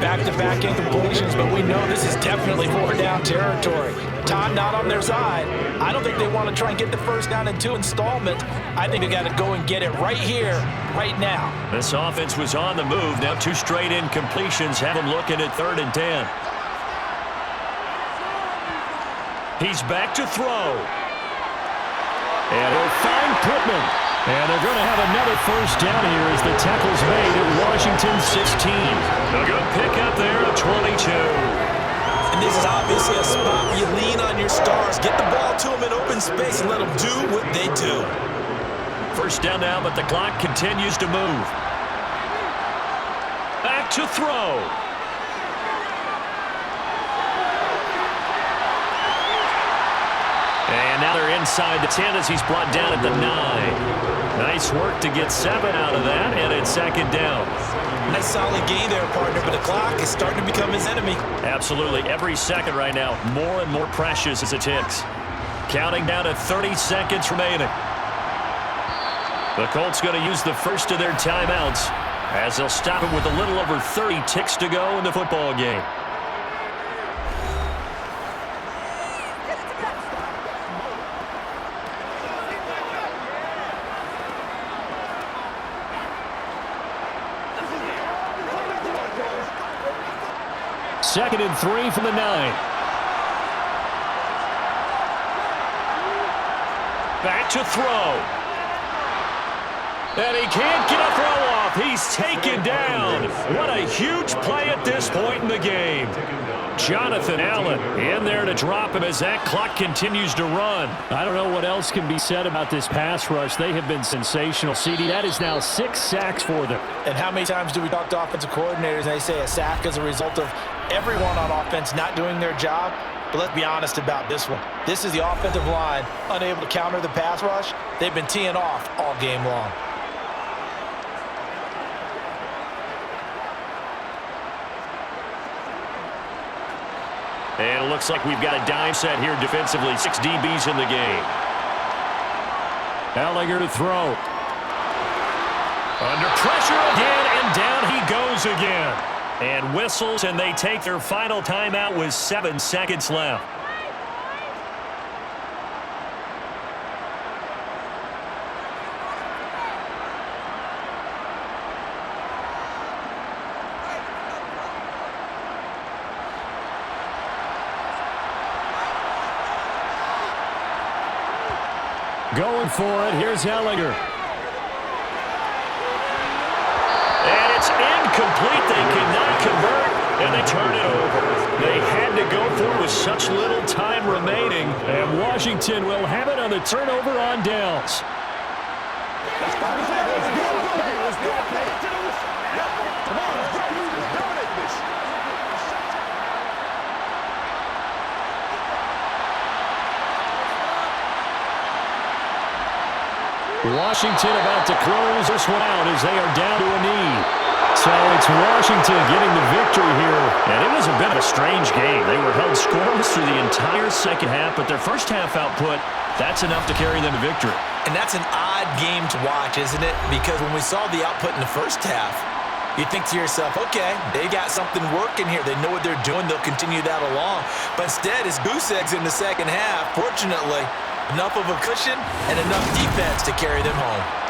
Back-to-back incompletions, but we know this is definitely 4-down territory. Time not on their side. I don't think they want to try and get the first down in 2 installments. I think they got to go and get it right here, right now. This offense was on the move. Now 2 straight incompletions have them looking at 3rd and 10. He's back to throw. And he'll find Pittman. And they're going to have another first down here as the tackle's made at Washington 16. A good pickup there at 22. And this is obviously a spot where you lean on your stars. Get the ball to them in open space and let them do what they do. First down now, but the clock continues to move. Back to throw. And now they're inside the 10 as he's brought down at the 9. Nice work to get 7 out of that, and it's 2nd down. Nice solid gain there, partner, but the clock is starting to become his enemy. Absolutely. Every second right now, more and more precious as it ticks. Counting down to 30 seconds remaining. The Colts going to use the first of their timeouts as they'll stop it with a little over 30 ticks to go in the football game. Second and 3 from the 9. Back to throw. And he can't get a throw off. He's taken down. What a huge play at this point in the game. Jonathan Allen in there to drop him as that clock continues to run. I don't know what else can be said about this pass rush. They have been sensational. CD, that is now 6 sacks for them. And how many times do we talk to offensive coordinators and they say a sack is a result of everyone on offense not doing their job? But let's be honest about this one. This is the offensive line unable to counter the pass rush. They've been teeing off all game long. And it looks like we've got a dime set here defensively. 6 DBs in the game. Elgato to throw. Under pressure again, and down he goes again. And whistles, and they take their final timeout with 7 seconds left. Going for it. Here's Elgato. And it's incomplete. They cannot convert, and they turn it over. They had to go for it with such little time remaining, and Washington will have it on the turnover on downs. Washington about to close this one out as they are down to a knee. So it's Washington getting the victory here. And it was a bit of a strange game. They were held scoreless through the entire second half, but their first half output, that's enough to carry them to victory. And that's an odd game to watch, isn't it? Because when we saw the output in the first half, you think to yourself, okay, they got something working here. They know what they're doing. They'll continue that along. But instead, it's goose eggs in the second half. Fortunately, enough of a cushion and enough defense to carry them home.